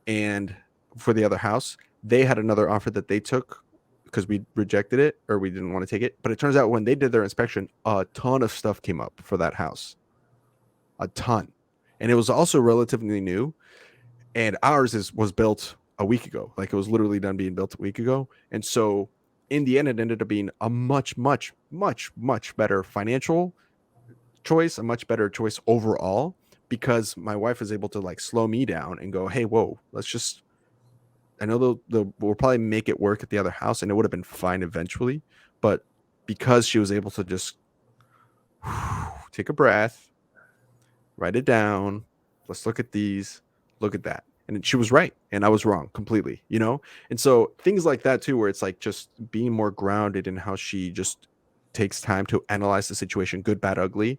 and for the other house, they had another offer that they took because we rejected it or we didn't want to take it. But it turns out when they did their inspection, a ton of stuff came up for that house, a ton. And it was also relatively new. And ours was built a week ago. Like it was literally done being built a week ago. And so in the end, it ended up being a much, much, much, much better financial choice, a much better choice overall, because my wife was able to like slow me down and go, hey, whoa, let's just, I know we'll probably make it work at the other house, and it would have been fine eventually. But because she was able to just take a breath, write it down, let's look at these, look at that. And she was right, and I was wrong completely, you know? And so things like that too, where it's like just being more grounded in how she just takes time to analyze the situation, good, bad, ugly.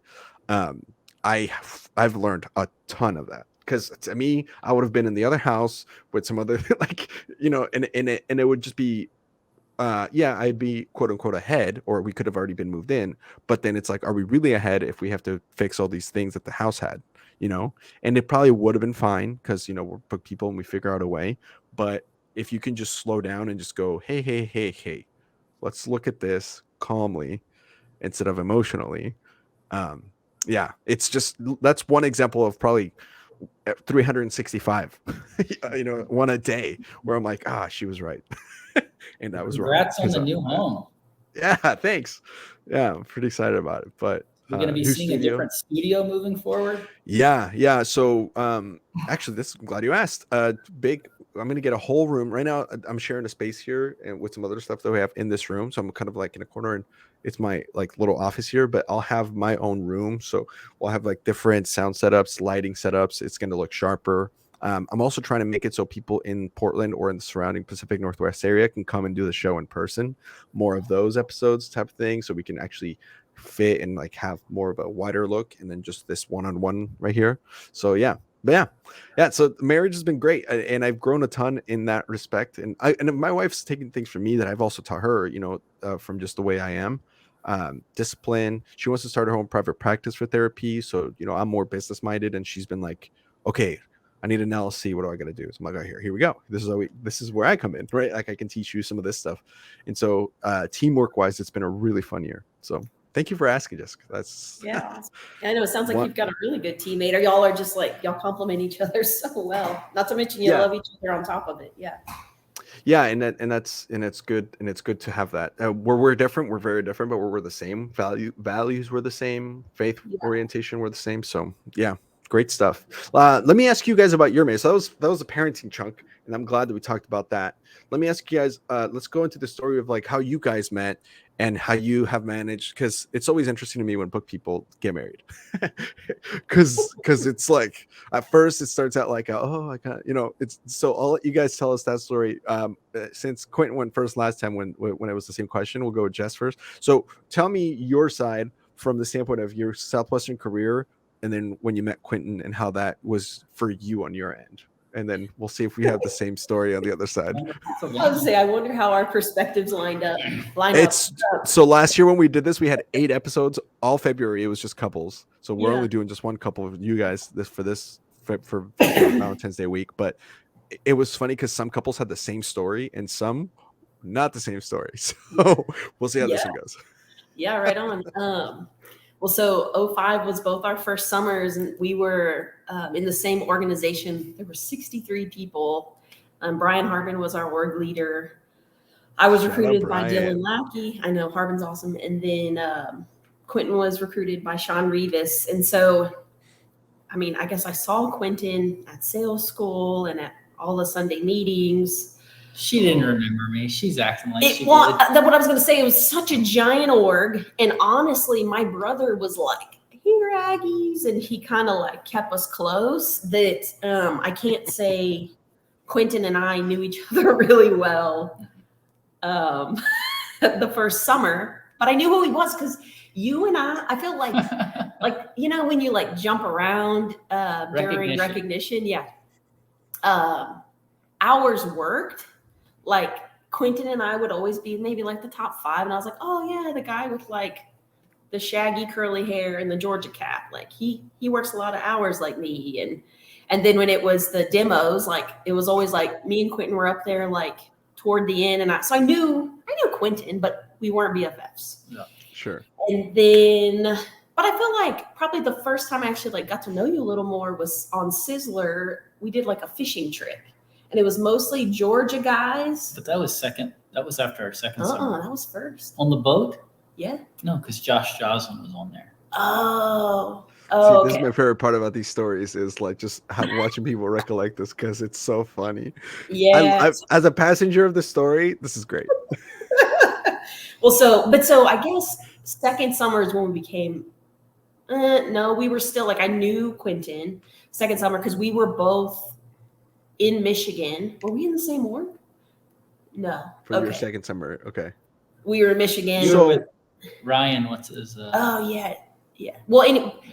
I've learned a ton of that. Because to me, I would have been in the other house with some other like, you know, and it would just be, yeah, I'd be quote unquote ahead, or we could have already been moved in. But then it's like, are we really ahead if we have to fix all these things that the house had, you know? And it probably would have been fine because, you know, we're big people and we figure out a way. But if you can just slow down and just go, hey, let's look at this calmly instead of emotionally. Yeah, it's just, that's one example of probably 365, you know, one a day where I'm like, she was right. And I was wrong. Congrats on the new home. Yeah, thanks. Yeah, I'm pretty excited about it. But we're going to be seeing a different studio moving forward. Yeah. So actually, I'm glad you asked. I'm going to get a whole room right now. I'm sharing a space here and with some other stuff that we have in this room. So I'm kind of like in a corner, and it's my like little office here, but I'll have my own room. So we'll have like different sound setups, lighting setups. It's going to look sharper. I'm also trying to make it so people in Portland or in the surrounding Pacific Northwest area can come and do the show in person. More of those episodes type of thing, so we can actually fit and like have more of a wider look, and then just this one-on-one right here. So yeah. So marriage has been great, and I've grown a ton in that respect. And my wife's taking things from me that I've also taught her, you know, from just the way I am. Discipline. She wants to start her own private practice for therapy. So, you know, I'm more business minded, and she's been like, okay, I need an LLC. What do I got to do? So I'm like, here we go. This is where I come in, right? Like I can teach you some of this stuff. And so teamwork wise, it's been a really fun year. So thank you for asking, Jessica. That's I know it sounds like you've got a really good teammate, or y'all are just like, y'all compliment each other so well. Not to mention you love each other on top of it. Yeah, and it's good to have that. Where we're different, we're very different, but we're the same. Values were the same. Faith orientation were the same. So yeah, great stuff. Let me ask you guys about your marriage. So that was a parenting chunk, and I'm glad that we talked about that. Let me ask you guys. Let's go into the story of like how you guys met and how you have managed, because it's always interesting to me when book people get married, because it's like at first it starts out like I got, you know, it's so I'll let you guys tell us that story. Since Quintin went first last time when it was the same question, we'll go with Jess first. So tell me your side from the standpoint of your Southwestern career, and then when you met Quintin and how that was for you on your end. And then we'll see if we have the same story on the other side. I was gonna say, I wonder how our perspectives lined up. So last year when we did this, we had 8 episodes all February. It was just couples. So we're only doing just one couple of you guys for Valentine's Day week. But it was funny because some couples had the same story and some not the same story. So we'll see how this one goes. Yeah, right on. Well, so 2005 was both our first summers, and we were in the same organization. There were 63 people. Brian Harbin was our org leader. I was recruited by Dylan Lackey. I know Harbin's awesome. And then Quintin was recruited by Sean Rivas. And so, I mean, I guess I saw Quintin at sales school and at all the Sunday meetings. She didn't remember me. She's acting like she did. What I was going to say, it was such a giant org. And honestly, my brother was like, here, Aggies. And he kind of like kept us close that I can't say Quintin and I knew each other really well. the first summer, but I knew who he was because you and I feel like, you know, when you like jump around during recognition, yeah. Hours worked, like Quintin and I would always be maybe like the top 5. And I was like, oh yeah, the guy with like the shaggy curly hair and the Georgia cap, like he works a lot of hours like me. And then when it was the demos, like it was always like me and Quintin were up there like toward the end. And so I knew Quintin, but we weren't BFFs. Yeah, sure. And then, but I feel like probably the first time I actually like got to know you a little more was on Sizzler. We did like a fishing trip, and it was mostly Georgia guys. But that was second. That was after our second summer. That was first. On the boat? Yeah. No, because Josh Joslin was on there. Oh. See, Okay. this is my favorite part about these stories is like just watching people recollect this because it's so funny. Yeah. As a passenger of the story, this is great. Well, so I guess second summer is when we became. No, we were still like I knew Quintin second summer because we were both in Michigan. Were we in the same org? No. From your second summer, okay. We were in Michigan. You were with Ryan, what's his? Oh yeah. Well,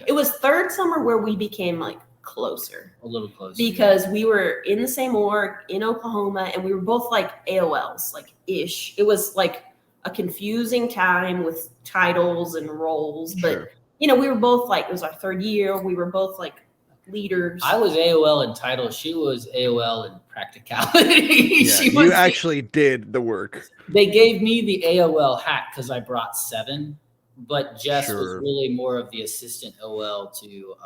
it was third summer where we became like closer. A little closer. Because we were in the same org in Oklahoma, and we were both like AOLs, like ish. It was like a confusing time with titles and roles, but Sure. you know, we were both like, it was our third year. We were both like leaders. I was AOL in title. She was AOL in practicality. Yeah, you actually did the work. They gave me the AOL hat because I brought 7, but Jess was really more of the assistant OL to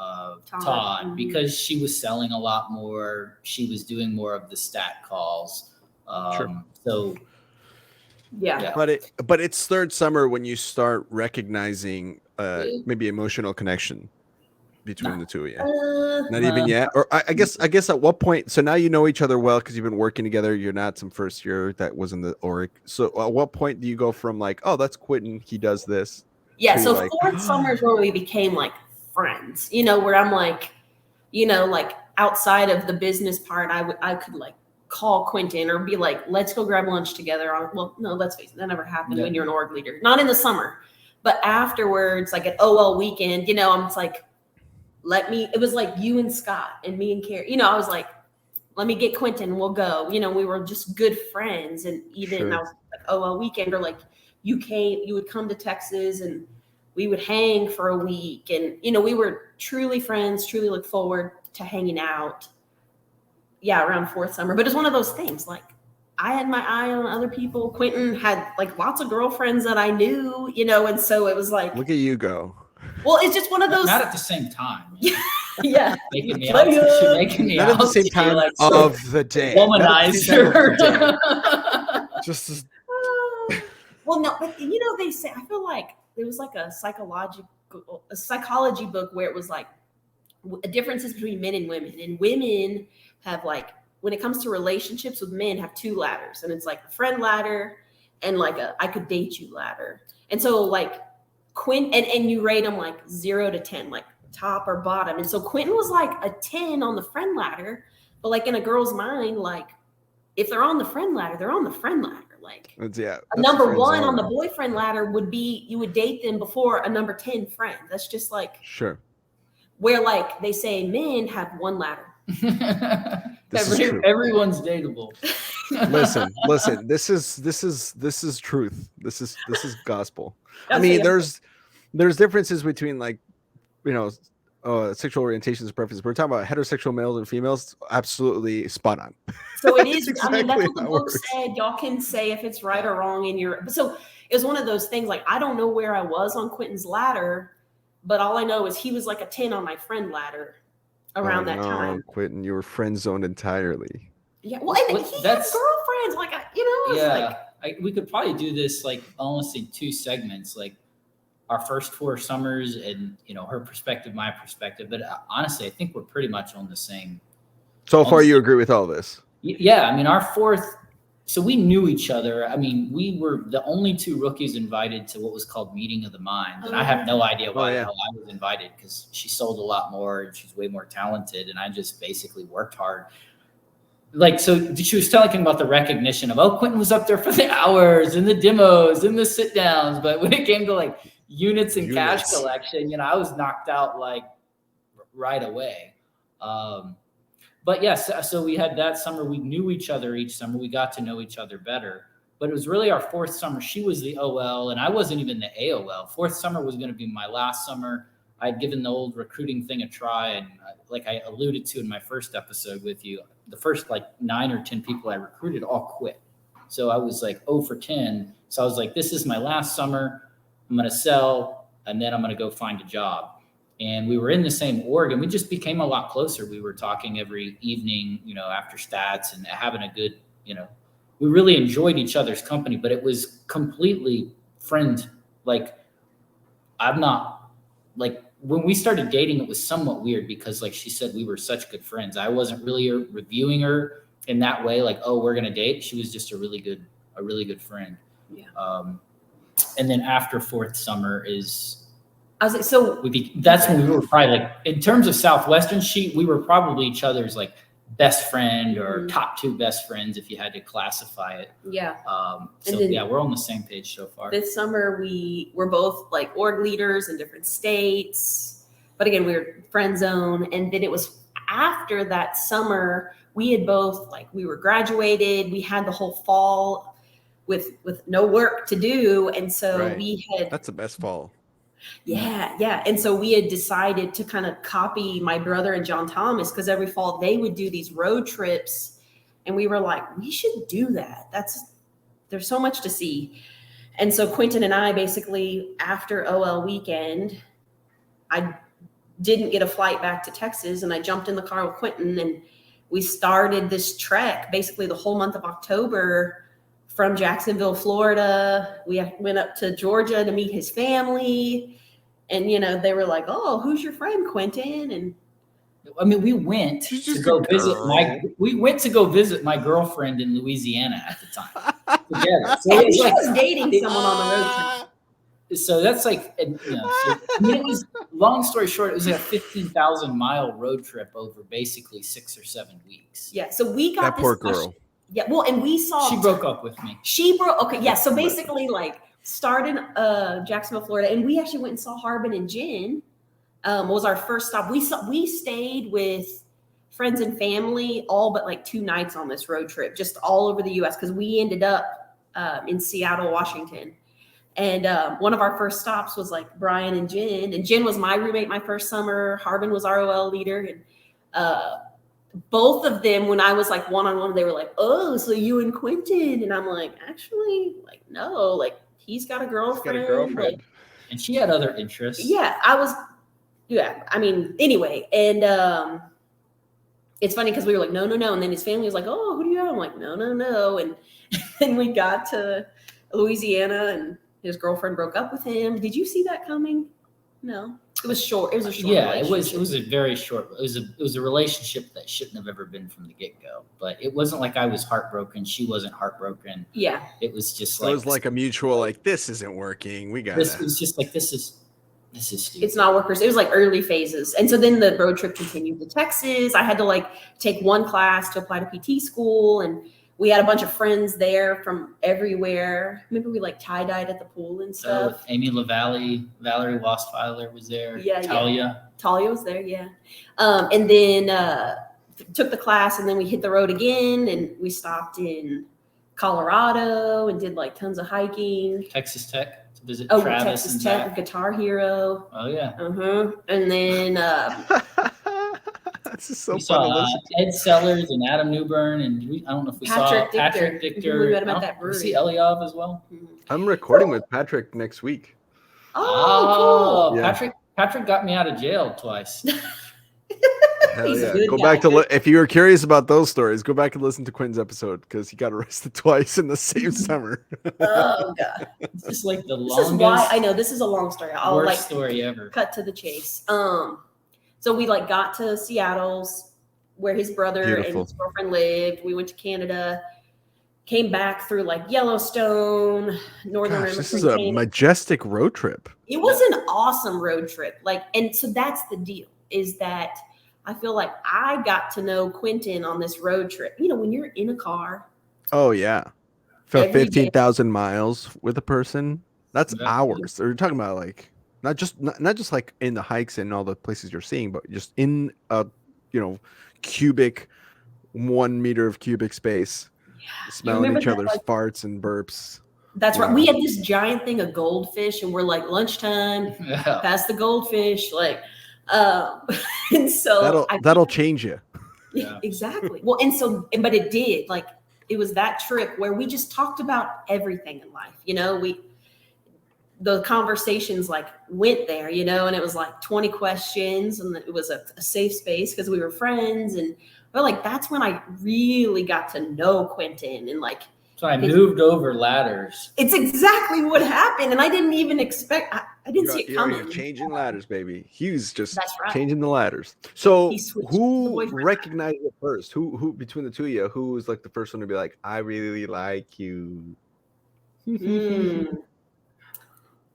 Todd because she was selling a lot more. She was doing more of the stat calls. So yeah. But it's third summer when you start recognizing maybe emotional connection between the two of you. Not even yet. Or I guess at what point? So now you know each other well because you've been working together. You're not some first year that was in the org. So at what point do you go from like, oh, that's Quintin, he does this? Yeah. So like, fourth summer is where we became like friends. You know, where I'm like, you know, like outside of the business part, I could like call Quintin or be like, let's go grab lunch together. Well, no, let's face it, that never happened when you're an org leader. Not in the summer, but afterwards, like at OL weekend, you know, I'm just like, it was like you and Scott and me and Carrie, you know, I was like, let me get Quintin, we'll go. You know, we were just good friends. And even I was like OL weekend or like you would come to Texas and we would hang for a week. And, you know, we were truly friends, truly look forward to hanging out. Yeah, around fourth summer. But it's one of those things, like I had my eye on other people. Quintin had like lots of girlfriends that I knew, you know, and so it was like, look at you go. Well, it's just one of those. Not at the same time. Yeah. Making me out. Not at the same time like, of the day. Womanizer. Just well, no, but you know, they say, I feel like there was like a psychology book where it was like differences between men and women. And women have like, when it comes to relationships with men, have 2 ladders. And it's like a friend ladder and like a I could date you ladder. And so like and you rate them like 0 to 10, like top or bottom. And so Quintin was like a 10 on the friend ladder, but like in a girl's mind, like if they're on the friend ladder, they're on the friend ladder. Like a number 1 on the boyfriend ladder would be, you would date them before a number 10 friend. That's just like, where like they say men have 1 ladder. Everyone's dateable. Listen, this is truth. This is gospel. I mean, there's differences between like, you know, sexual orientations and preferences. We're talking about heterosexual males and females. Absolutely spot on. So it is. Exactly, I mean, that's what the book said. Y'all can say if it's right or wrong in your. So it was one of those things. Like I don't know where I was on Quintin's ladder, but all I know is he was like a 10 on my friend ladder around that time. Quintin, you were friend zoned entirely. Yeah, well, and he had girlfriends. Like you know, we could probably do this like almost in 2 segments, like our first 4 summers and, you know, her perspective, my perspective. But honestly, I think we're pretty much on the same. So far, you agree with all this? Yeah. I mean, our 4th, so we knew each other. I mean, we were the only 2 rookies invited to what was called Meeting of the Minds. And I have no idea why the hell I was invited because she sold a lot more and she's way more talented. And I just basically worked hard. like, so she was talking about the recognition of, oh, Quintin was up there for the hours and the demos and the sit downs. But when it came to like units and cash collection, I was knocked out like right away. But yes, so we had that summer, we knew each other each summer. We got to know each other better, but it was really our fourth summer. She was the OL and I wasn't even the AOL. Fourth summer was going to be my last summer. I'd given the old recruiting thing a try. And like I alluded to in my first episode with you, the first like 9 or 10 people I recruited all quit. So I was like 0 for 10. So I was like, this is my last summer. I'm going to sell and then I'm going to go find a job. And we were in the same org and we just became a lot closer. We were talking every evening, after stats and having a good, we really enjoyed each other's company, but it was completely friend. Like I'm not like, when we started dating, it was somewhat weird because like she said, we were such good friends. I wasn't really reviewing her in that way. Like, oh, we're going to date. She was just a really good friend. Yeah. And then after fourth summer that's when we were probably like, in terms of Southwestern, we were probably each other's like best friend or top 2 best friends if you had to classify it. Yeah. We're on the same page so far. This summer we were both like org leaders in different states, but again, we were friend zone. And then it was after that summer, we had both we were graduated. We had the whole fall with no work to do. And so that's the best fall. Yeah. And so we had decided to kind of copy my brother and John Thomas because every fall they would do these road trips. And we were like, we should do that. There's so much to see. And so Quintin and I basically, after OL weekend, I didn't get a flight back to Texas and I jumped in the car with Quintin and we started this trek basically the whole month of October from Jacksonville, Florida. We went up to Georgia to meet his family. And, they were like, oh, who's your friend, Quintin? And I mean, we went to go visit my girlfriend in Louisiana at the time. Together. So and she was dating someone on the road trip. So that's like, it was, long story short, it was like a 15,000-mile road trip over basically 6 or 7 weeks. Yeah. So we got that poor girl. Yeah, well, and we saw... She broke up with me. Okay, yeah, so basically, started Jacksonville, Florida, and we actually went and saw Harbin and Jen. Was our first stop. We stayed with friends and family all but 2 nights on this road trip, just all over the U.S., because we ended up in Seattle, Washington. And one of our first stops was Brian and Jen was my roommate my first summer. Harbin was our OL leader, and both of them, when I was one-on-one, they were like, oh, so you and Quintin. And I'm like, actually, no, he's got a girlfriend. And she had other interests. Yeah, I mean, anyway. And it's funny because we were like, no. And then his family was like, oh, who do you have? I'm like, no. And then we got to Louisiana and his girlfriend broke up with him. Did you see that coming? No. It was short. It was a short. Yeah, it was a very short. It was a relationship that shouldn't have ever been from the get-go. But it wasn't like I was heartbroken. She wasn't heartbroken. Yeah. It was just it was like a mutual this isn't working. We got this. It was just this is stupid. It's not workers. It was early phases. And so then the road trip continued to Texas. I had to take one class to apply to PT school, and we had a bunch of friends there from everywhere. Remember we tie-dyed at the pool and stuff. Amy LaValle, Valerie Wastphiler was there. Yeah, Talia was there, yeah. And then took the class, and then we hit the road again, and we stopped in Colorado and did tons of hiking. Texas Tech to visit Travis Texas and Tech, Zach. Guitar Hero. Oh yeah. And then this is so we fun saw to listen to. Ed Sellers and Adam Newburn, and I don't know if we saw Patrick Dichter. We met him at that brewery. We see Eliav as well. I'm recording with Patrick next week. Oh, cool. Yeah. Patrick got me out of jail twice. Hell He's a yeah. good Go guy. back to if you were curious about those stories, go back and listen to Quinn's episode because he got arrested twice in the same summer. Oh god. It's just the This is longest. why I know this is a long story. I'll worst story ever. cut to the chase. So we got to Seattle's where his brother Beautiful. and his girlfriend lived. We went to Canada, came back through Yellowstone, Northern Gosh, River. this is a majestic road trip. It was an awesome road trip. And so that's the deal, is that I feel like I got to know Quintin on this road trip. You know, when you're in a car. Oh yeah. Felt Every day. 15,000 miles with a person. That's Yeah. hours. They're talking about like not just like in the hikes and all the places you're seeing, but just in a cubic 1 meter of cubic space, smelling remember each that, other's like- farts and burps. That's right. Yeah. We had this giant thing of goldfish, and we're like lunchtime, Yeah. pass the goldfish, like, and so That'll change you. Yeah. Exactly. Well, but it did. Like, it was that trip where we just talked about everything in life. You know, the conversations like went there. You know, and it was like 20 questions, and it was a safe space because we were friends, and but like that's when I really got to know Quintin and like. So I moved over ladders. It's exactly what happened, and I didn't even expect. I didn't see it coming. You're changing ladders, baby. He was just That's right. changing the ladders. So He switched the who boyfriend. recognized it first? Who between the two of you, who was like the first one to be like, I really like you? Mm.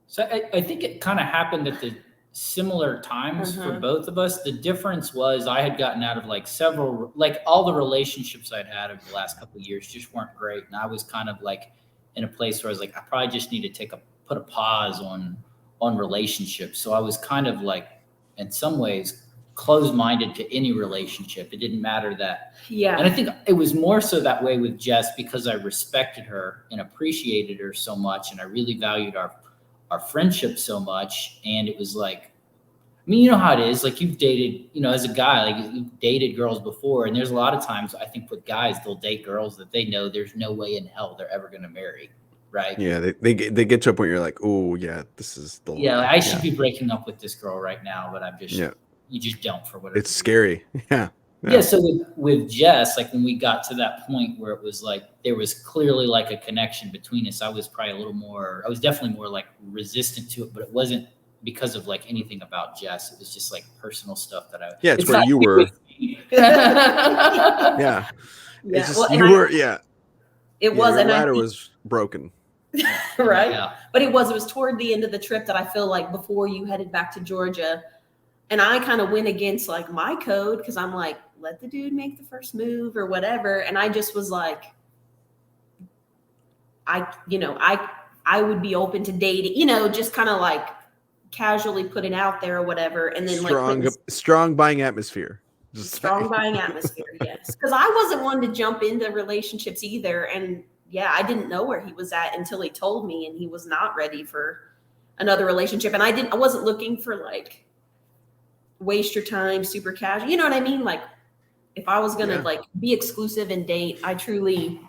So I think it kind of happened at the similar times for both of us. The difference was I had gotten out of like all the relationships I'd had over the last couple of years just weren't great. And I was kind of like in a place where I was like, I probably just need to put a pause on relationships. So I was kind of like, in some ways, closed-minded to any relationship. It didn't matter that. Yeah. And I think it was more so that way with Jess because I respected her and appreciated her so much. And I really valued our friendship so much. And it was like, I mean, you know how it is, like you've dated, as a guy, like you've dated girls before. And there's a lot of times I think with guys, they'll date girls that they know there's no way in hell they're ever going to marry. Right. Yeah. They get to a point where you're like, oh yeah, this is the Yeah. I should be breaking up with this girl right now, but I'm just, you just don't for whatever. It's scary. Yeah. Yeah. So with Jess, like when we got to that point where it was like, there was clearly like a connection between us, I was definitely more like resistant to it, but it wasn't because of like anything about Jess. It was just like personal stuff that it's where you were. Yeah. It's just, It was, your and ladder was broken. right. Yeah. But it was toward the end of the trip that I feel like before you headed back to Georgia. And I kind of went against like my code because I'm like, let the dude make the first move or whatever. And I just was like, I would be open to dating, just kind of like casually put it out there or whatever. And then strong buying atmosphere. Strong buying atmosphere. Yes. Because I wasn't one to jump into relationships either. And yeah, I didn't know where he was at until he told me, and he was not ready for another relationship. And I wasn't looking for like, waste your time, super casual. You know what I mean? Like if I was going to like be exclusive and date, I truly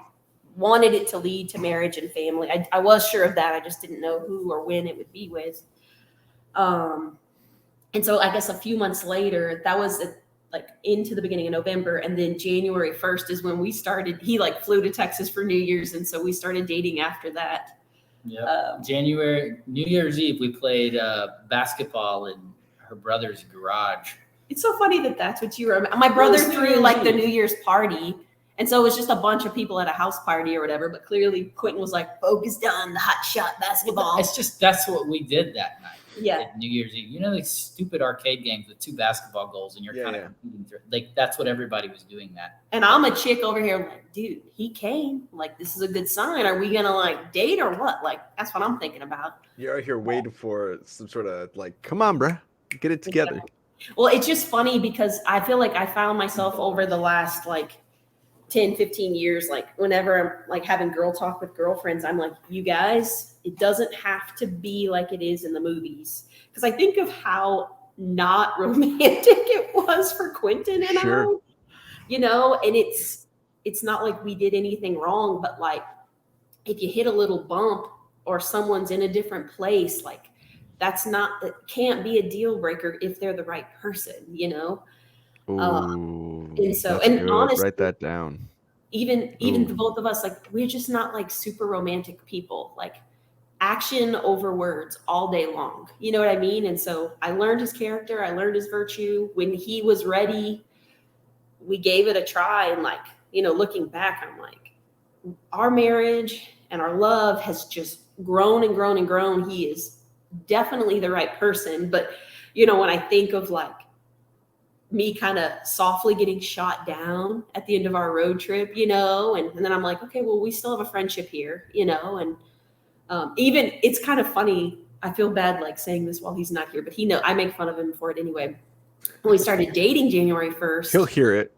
wanted it to lead to marriage and family. I was sure of that. I just didn't know who or when it would be with. And so I guess a few months later, that was like into the beginning of November. And then January 1st is when we started, he like flew to Texas for New Year's. And so we started dating after that. Yeah. New Year's Eve, we played basketball in her brother's garage. It's so funny that that's what you remember. My brother threw like the New Year's party. And so it was just a bunch of people at a house party or whatever. But clearly Quintin was like focused on the hot shot basketball. It's just, that's what we did that night. Yeah. At New Year's Eve. These stupid arcade games with 2 basketball goals and you're kind of competing through. Like that's what everybody was doing that. And I'm a chick over here. I'm like, dude, he came. Like, this is a good sign. Are we going to like date or what? Like, that's what I'm thinking about. You're out here waiting for some sort of like, come on, bruh. Get it together. Well, it's just funny because I feel like I found myself over the last like 10, 15 years, like whenever I'm like having girl talk with girlfriends, I'm like, you guys, it doesn't have to be like it is in the movies. Because I think of how not romantic it was for Quintin and I, and it's not like we did anything wrong, but like if you hit a little bump or someone's in a different place, like it can't be a deal breaker if they're the right person, Ooh, and so, and and honestly, write that down. Even the both of us, like we're just not like super romantic people, like action over words all day long. You know what I mean? And so I learned his character. I learned his virtue. When he was ready, we gave it a try. And like, looking back, I'm like, our marriage and our love has just grown and grown and grown. He is definitely the right person. But, when I think of like me kind of softly getting shot down at the end of our road trip, you know, and then I'm like, okay, well, we still have a friendship here, you know, and even it's kind of funny. I feel bad like saying this while he's not here, but I make fun of him for it anyway. When we started dating January 1st. He'll hear it.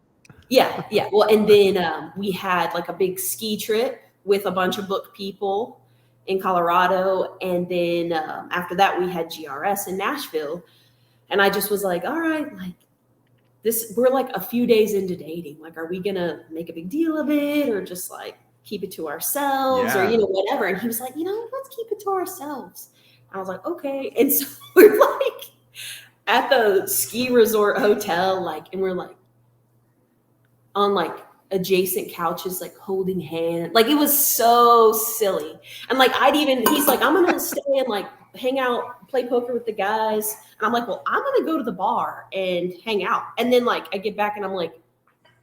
Yeah. Well, and then we had like a big ski trip with a bunch of book people in Colorado. And then after that, we had GRS in Nashville. And I just was like, all right, like we're like a few days into dating. Like, are we going to make a big deal of it or just like keep it to ourselves or, you know, whatever. And he was like, you know, let's keep it to ourselves. I was like, okay. And so we're like at the ski resort hotel, like, and we're like on like adjacent couches, like holding hands. Like, it was so silly. And like, he's like, I'm going to stay and like hang out, play poker with the guys. And I'm like, well, I'm going to go to the bar and hang out. And then like, I get back and I'm like,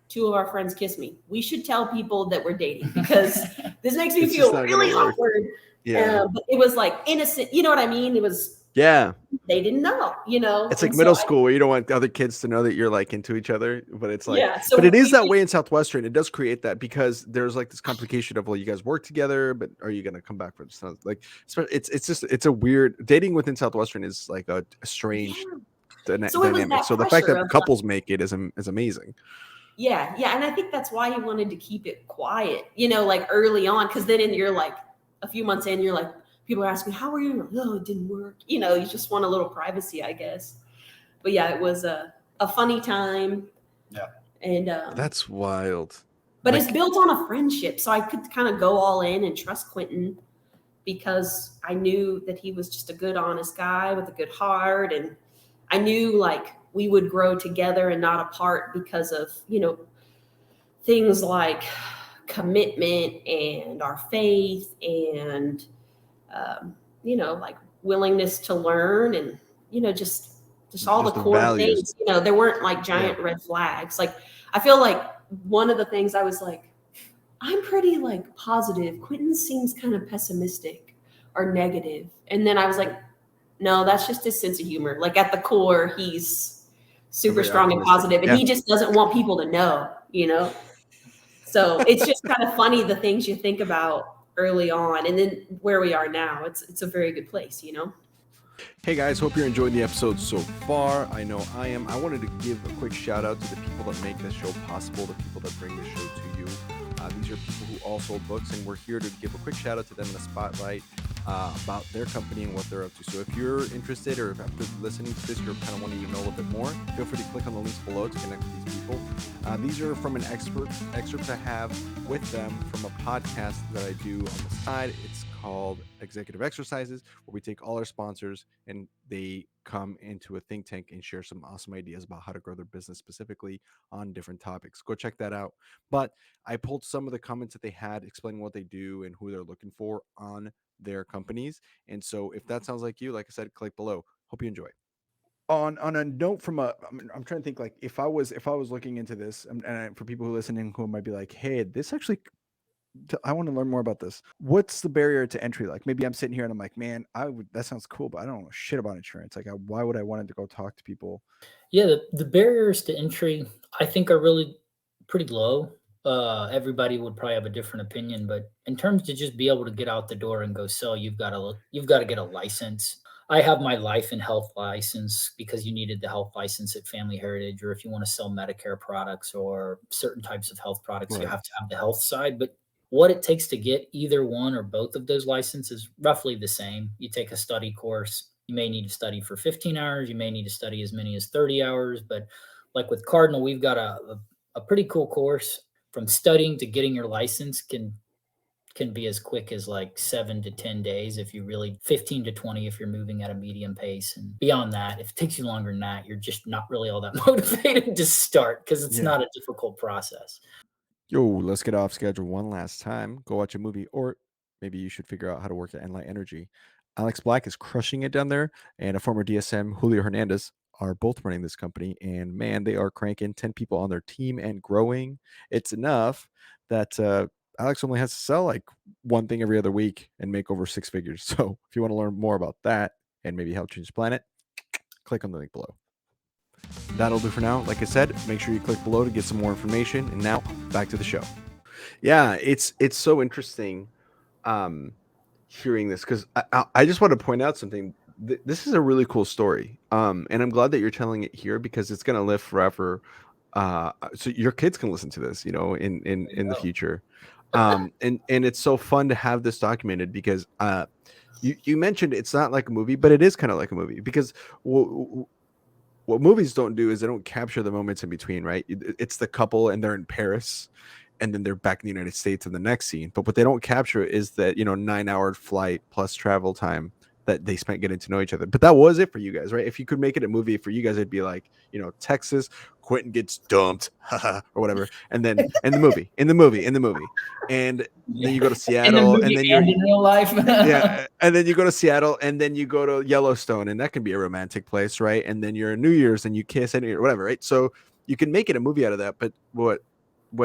2 of our friends kiss me. We should tell people that we're dating because this makes me feel really awkward. Yeah. But it was like innocent. You know what I mean? It was, yeah. They didn't know, you know? It's like middle school where you don't want other kids to know that you're like into each other, but it's like, so but it is that way in Southwestern. It does create that because there's like this complication of, well, you guys work together, but are you going to come back for this? Like, it's a weird dating within Southwestern is like a strange dynamic. So the fact that couples make it is amazing. Yeah. And I think that's why he wanted to keep it quiet, you know, like early on. Cause then you're like a few months in, you're like, people are asking, how are you? No, it didn't work. You know, you just want a little privacy, I guess. But yeah, it was a funny time. Yeah. And that's wild. But it's built on a friendship. So I could kind of go all in and trust Quintin because I knew that he was just a good, honest guy with a good heart. And I knew like we would grow together and not apart because of, you know, things like commitment and our faith and, you know, like willingness to learn and, you know, just all the core values. things, you know, there weren't like giant red flags. Like, I feel like one of the things I was like, I'm pretty like positive. Quintin seems kind of pessimistic or negative. And then I was like, no, that's just his sense of humor. Like at the core, he's super strong and positive, and he just doesn't want people to know, you know? So it's just kind of funny, the things you think about early on and then where we are now. It's a very good place, you know? Hey guys, hope you're enjoying the episode so far. I know I am. I wanted to give a quick shout out to the people that make this show possible, the people that bring this show to you. These are people who all sold books, and we're here to give a quick shout out to them in a spotlight about their company and what they're up to. So if you're interested or if after listening to this, you're kind of wanting to know a little bit more, feel free to click on the links below to connect with these people. These are from an excerpt I have with them from a podcast that I do on the side. It's called Executive Exercises, where we take all our sponsors and they come into a think tank and share some awesome ideas about how to grow their business specifically on different topics. Go check that out. But I pulled some of the comments that they had explaining what they do and who they're looking for on their companies. And so if that sounds like you, like I said, click below. Hope you enjoy. On a note from I'm trying to think, like if I was looking into this, and for people who are listening who might be like, hey, this actually, I want to learn more about this. What's the barrier to entry? Like maybe I'm sitting here and I'm like, man, that sounds cool, but I don't know shit about insurance. Like why would I want to go talk to people? Yeah, the barriers to entry, I think, are really pretty low. Everybody would probably have a different opinion, but in terms to just be able to get out the door and go sell, you've got to get a license. I have my life and health license because you needed the health license at Family Heritage, or if you want to sell Medicare products or certain types of health products, you have to have the health side. But what it takes to get either one or both of those licenses is roughly the same. You take a study course. You may need to study for 15 hours. You may need to study as many as 30 hours. But like with Cardinal, we've got a pretty cool course. From studying to getting your license can be as quick as like 7 to 10 days if you really 15 to 20 if you're moving at a medium pace. And beyond that, if it takes you longer than that, you're just not really all that motivated to start because it's not a difficult process. Yo, let's get off schedule one last time. Go watch a movie, or maybe you should figure out how to work at EnLight.Energy. Alex Black is crushing it down there, and a former DSM, Julio Hernandez, are both running this company. And man, they are cranking 10 people on their team and growing. It's enough that Alex only has to sell like one thing every other week and make over 6 figures. So if you want to learn more about that and maybe help change the planet, click on the link below. That'll do for now. Like I said, make sure you click below to get some more information. And now back to the show. Yeah, it's so interesting hearing this, because I just want to point out something. This is a really cool story, and I'm glad that you're telling it here, because it's going to live forever. So your kids can listen to this, in the future. And it's so fun to have this documented, because you mentioned it's not like a movie, but it is kind of like a movie, because what movies don't do is they don't capture the moments in between, right? It's the couple and they're in Paris, and then they're back in the United States in the next scene. But what they don't capture is that, 9-hour flight plus travel time that they spent getting to know each other. But that was it for you guys, right? If you could make it a movie for you guys, it'd be like, Texas, Quintin gets dumped, or whatever, and then in the movie, and then you go to Seattle, and then you're in real life. yeah, and then you go to Seattle, and then you go to Yellowstone, and that can be a romantic place, right? And then you're in New Year's, and you kiss, and whatever, right? So you can make it a movie out of that. But what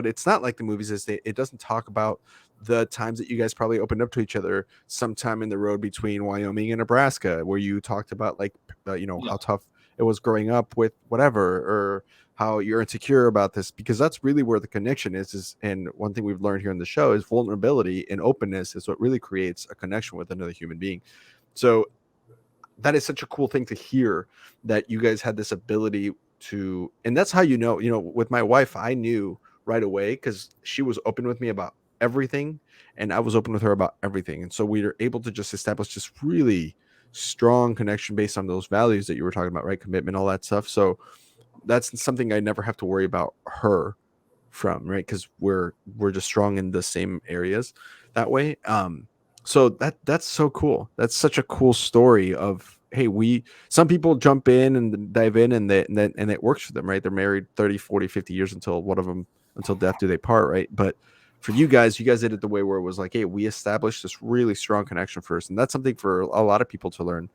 it's not like the movies is it doesn't talk about the times that you guys probably opened up to each other sometime in the road between Wyoming and Nebraska, where you talked about how tough it was growing up with whatever, or how you're insecure about this, because that's really where the connection is. And one thing we've learned here on the show is vulnerability and openness is what really creates a connection with another human being. So that is such a cool thing to hear, that you guys had this ability to, and that's how, with my wife, I knew right away, because she was open with me about everything, and I was open with her about everything. And so we were able to just establish this really strong connection based on those values that you were talking about, right? Commitment, all that stuff. So that's something I never have to worry about her from, right? Because we're just strong in the same areas that way. So that's so cool. That's such a cool story of, hey, some people jump in and dive in, and it works for them, right? They're married 30, 40, 50 years until death do they part, right? But for you guys did it the way where it was like, hey, we established this really strong connection first. And that's something for a lot of people to learn.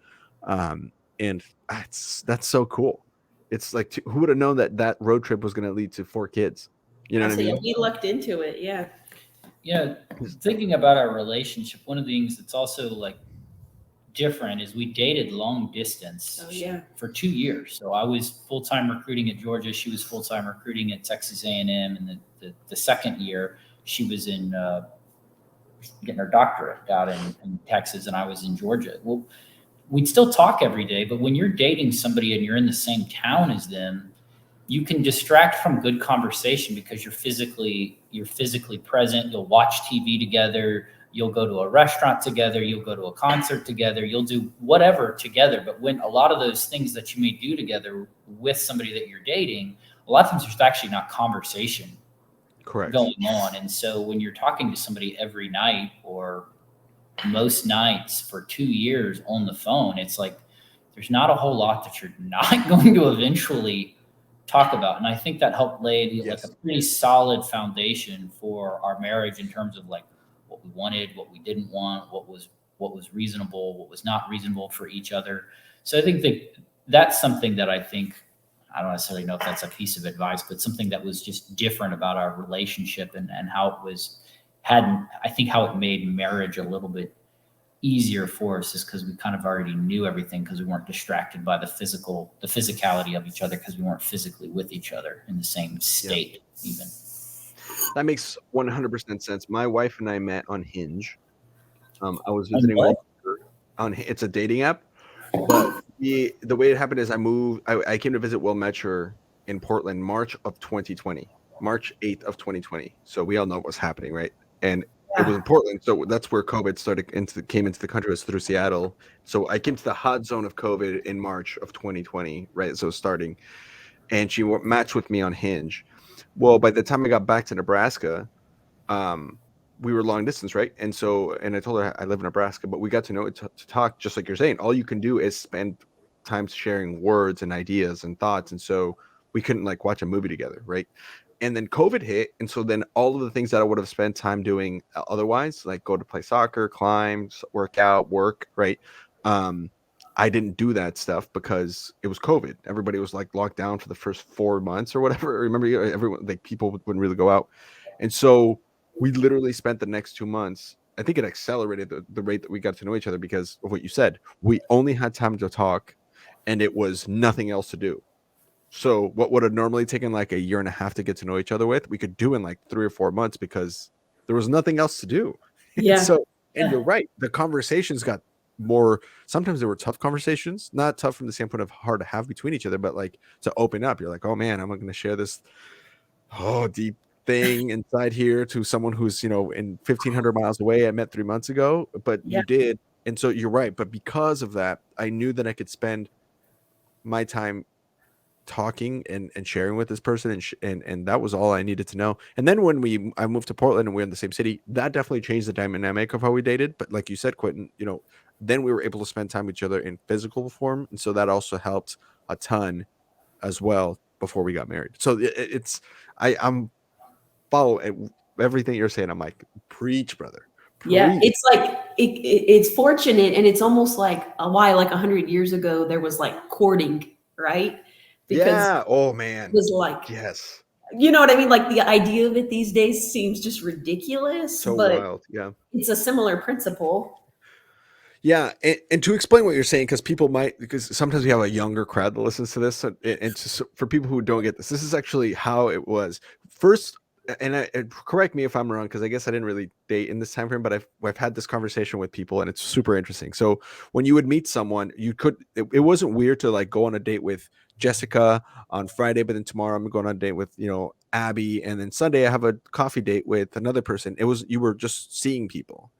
And that's so cool. It's like, who would have known that road trip was going to lead to 4 kids? You know what I mean? We lucked into it. Yeah. Yeah. Thinking about our relationship, one of the things that's also like different is we dated long distance for 2 years. So I was full-time recruiting at Georgia. She was full-time recruiting at Texas A&M. And the second year she was in getting her doctorate out in Texas, and I was in Georgia. Well, we'd still talk every day, but when you're dating somebody and you're in the same town as them, you can distract from good conversation because you're physically present. You'll watch TV together. You'll go to a restaurant together. You'll go to a concert together. You'll do whatever together. But when a lot of those things that you may do together with somebody that you're dating, a lot of times there's actually not conversation going on. And so when you're talking to somebody every night or most nights for 2 years on the phone, it's like there's not a whole lot that you're not going to eventually talk about. And I think that helped lay like a pretty solid foundation for our marriage in terms of like what we wanted, what we didn't want, what was reasonable, what was not reasonable for each other. So I think that's something that I don't necessarily know if that's a piece of advice, but something that was just different about our relationship and how it made marriage a little bit easier for us, is because we kind of already knew everything, because we weren't distracted by the physicality of each other, because we weren't physically with each other in the same state even. That makes 100% sense. My wife and I met on Hinge. I was visiting it's a dating app. But the way it happened is I came to visit Will Metscher in Portland, March 8th of 2020. So we all know what's happening, right? And it was in Portland. So that's where COVID came into the country, was through Seattle. So I came to the hot zone of COVID in March of 2020, right? So starting, and she matched with me on Hinge. Well, by the time I got back to Nebraska, we were long distance, right? And I told her I live in Nebraska, but we got to know it to talk, just like you're saying. All you can do is spend time sharing words and ideas and thoughts. And so we couldn't like watch a movie together, right? And then COVID hit. And so then all of the things that I would have spent time doing otherwise, like go to play soccer, climb, work out, work, right? I didn't do that stuff because it was COVID. Everybody was like locked down for the first 4 months or whatever. Remember, everyone, like people wouldn't really go out. And so we literally spent the next 2 months. I think it accelerated the rate that we got to know each other because of what you said. We only had time to talk, and it was nothing else to do. So what would have normally taken like a year and a half to get to know each other with, we could do in like 3 or 4 months because there was nothing else to do. Yeah. So, and you're right, the conversations got more. Sometimes there were tough conversations, not tough from the standpoint of hard to have between each other, but like to open up. You're like, oh man, I'm not going to share this deep thing inside here to someone who's, in 1,500 miles away I met 3 months ago, but Yeah. you did. And so you're right. But because of that, I knew that I could spend my time talking and sharing with this person, and that was all I needed to know. And then when I moved to Portland and we're in the same city, that definitely changed the dynamic of how we dated. But like you said, Quintin, then we were able to spend time with each other in physical form, and so that also helped a ton as well before we got married. So I'm follow everything you're saying. I'm like, preach, brother. Yeah, Preach. it's like it's fortunate, and it's almost like why, like 100 years ago, there was like courting, right? Because Yeah. Oh man. it was like, Yes. you know what I mean? Like the idea of it these days seems just ridiculous, So but wild. Yeah. it's a similar principle. Yeah, and to explain what you're saying, because sometimes we have a younger crowd that listens to this, and for people who don't get this is actually how it was first. And correct me if I'm wrong, because I guess I didn't really date in this time frame, but I've had this conversation with people, and it's super interesting. So when you would meet someone, it wasn't weird to like go on a date with Jessica on Friday, but then tomorrow I'm going on a date with Abby, and then Sunday I have a coffee date with another person. You were just seeing people.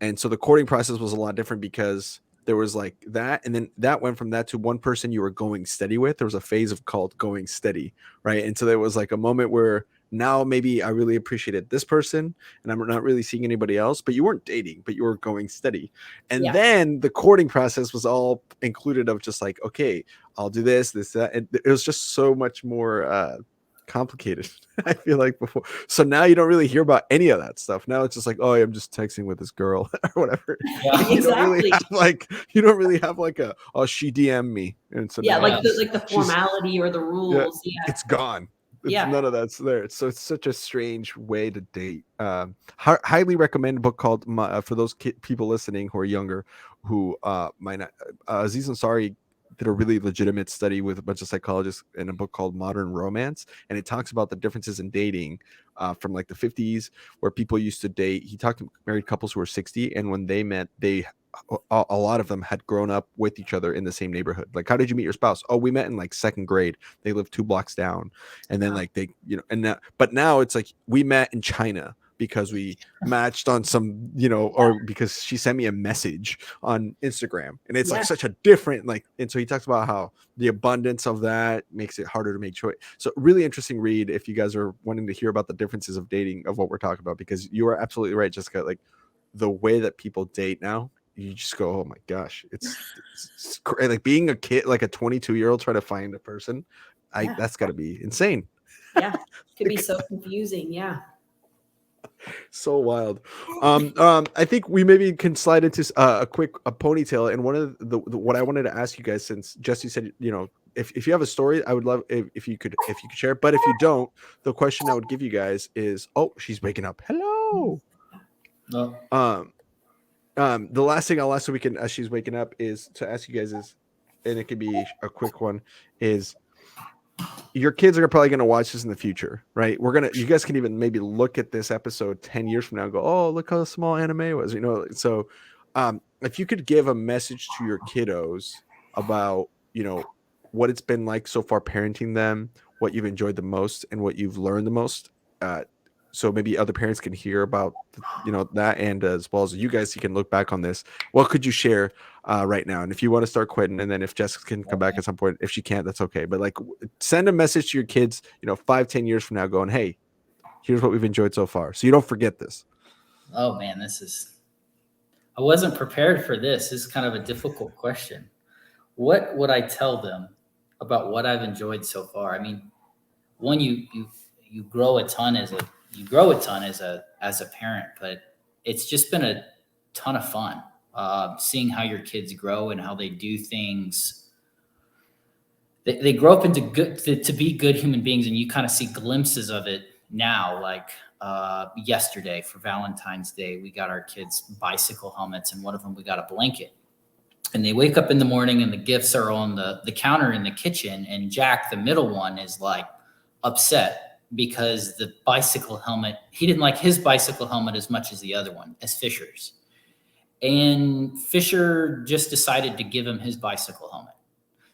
And so the courting process was a lot different because there was like that. And then that went from that to one person you were going steady with. There was a phase of called going steady. Right. And so there was like a moment where now maybe I really appreciated this person and I'm not really seeing anybody else, but you weren't dating, but you were going steady. And then the courting process was all included of just like, okay, I'll do this, that. And it was just so much more, complicated. I feel like before. So now you don't really hear about any of that stuff. Now it's just like, oh, I'm just texting with this girl or whatever. Yeah. You don't really have like she DM'd me. And so Like the formality or the rules. Yeah, it's gone. None of that's there. So it's such a strange way to date. Highly recommend a book called for those people listening who are younger, who might not. Aziz Ansari did a really legitimate study with a bunch of psychologists in a book called Modern Romance, and it talks about the differences in dating from like the 50s, where people used to date. He talked to married couples who were 60, and when they met, a lot of them had grown up with each other in the same neighborhood. Like, how did you meet your spouse? Oh, we met in like second grade. They lived 2 blocks down, and then like they, but now it's like we met in China because we matched on some, or because she sent me a message on Instagram, and it's like such a different, like, and so he talks about how the abundance of that makes it harder to make choice. So really interesting read if you guys are wanting to hear about the differences of dating of what we're talking about, because you are absolutely right, Jessica. Like the way that people date now, you just go, oh my gosh, it's like being a kid, like a 22-year-old trying to find a person. That's got to be insane. Yeah, could be so confusing. Yeah. So wild. I think we maybe can slide into a ponytail. And one of the what I wanted to ask you guys, since Jesse said, if you have a story, I would love if you could share it. But if you don't, the question I would give you guys is, oh, she's waking up. Hello. No. The last thing I'll ask so we can, as she's waking up, is to ask you guys is, and it could be a quick one, is your kids are probably going to watch this in the future, right? You guys can even maybe look at this episode 10 years from now and go, oh, look how small anime was, So if you could give a message to your kiddos about, what it's been like so far parenting them, what you've enjoyed the most and what you've learned the most, so maybe other parents can hear about, that, and as well as you guys, you can look back on this. What could you share right now? And if you want to start Quintin, and then if Jessica can come back at some point, if she can't, that's okay. But like, send a message to your kids, 5-10 years from now, going, hey, here's what we've enjoyed so far, so you don't forget this. Oh man, I wasn't prepared for this. This is kind of a difficult question. What would I tell them about what I've enjoyed so far? I mean, one, you grow a ton as a parent, but it's just been a ton of fun seeing how your kids grow and how they do things. They grow up to be good human beings, and you kind of see glimpses of it now. Like yesterday for Valentine's Day, we got our kids bicycle helmets, and one of them we got a blanket. And they wake up in the morning and the gifts are on the counter in the kitchen. And Jack, the middle one, is like upset because the bicycle helmet, he didn't like his bicycle helmet as much as the other one, as Fisher's. And Fisher just decided to give him his bicycle helmet.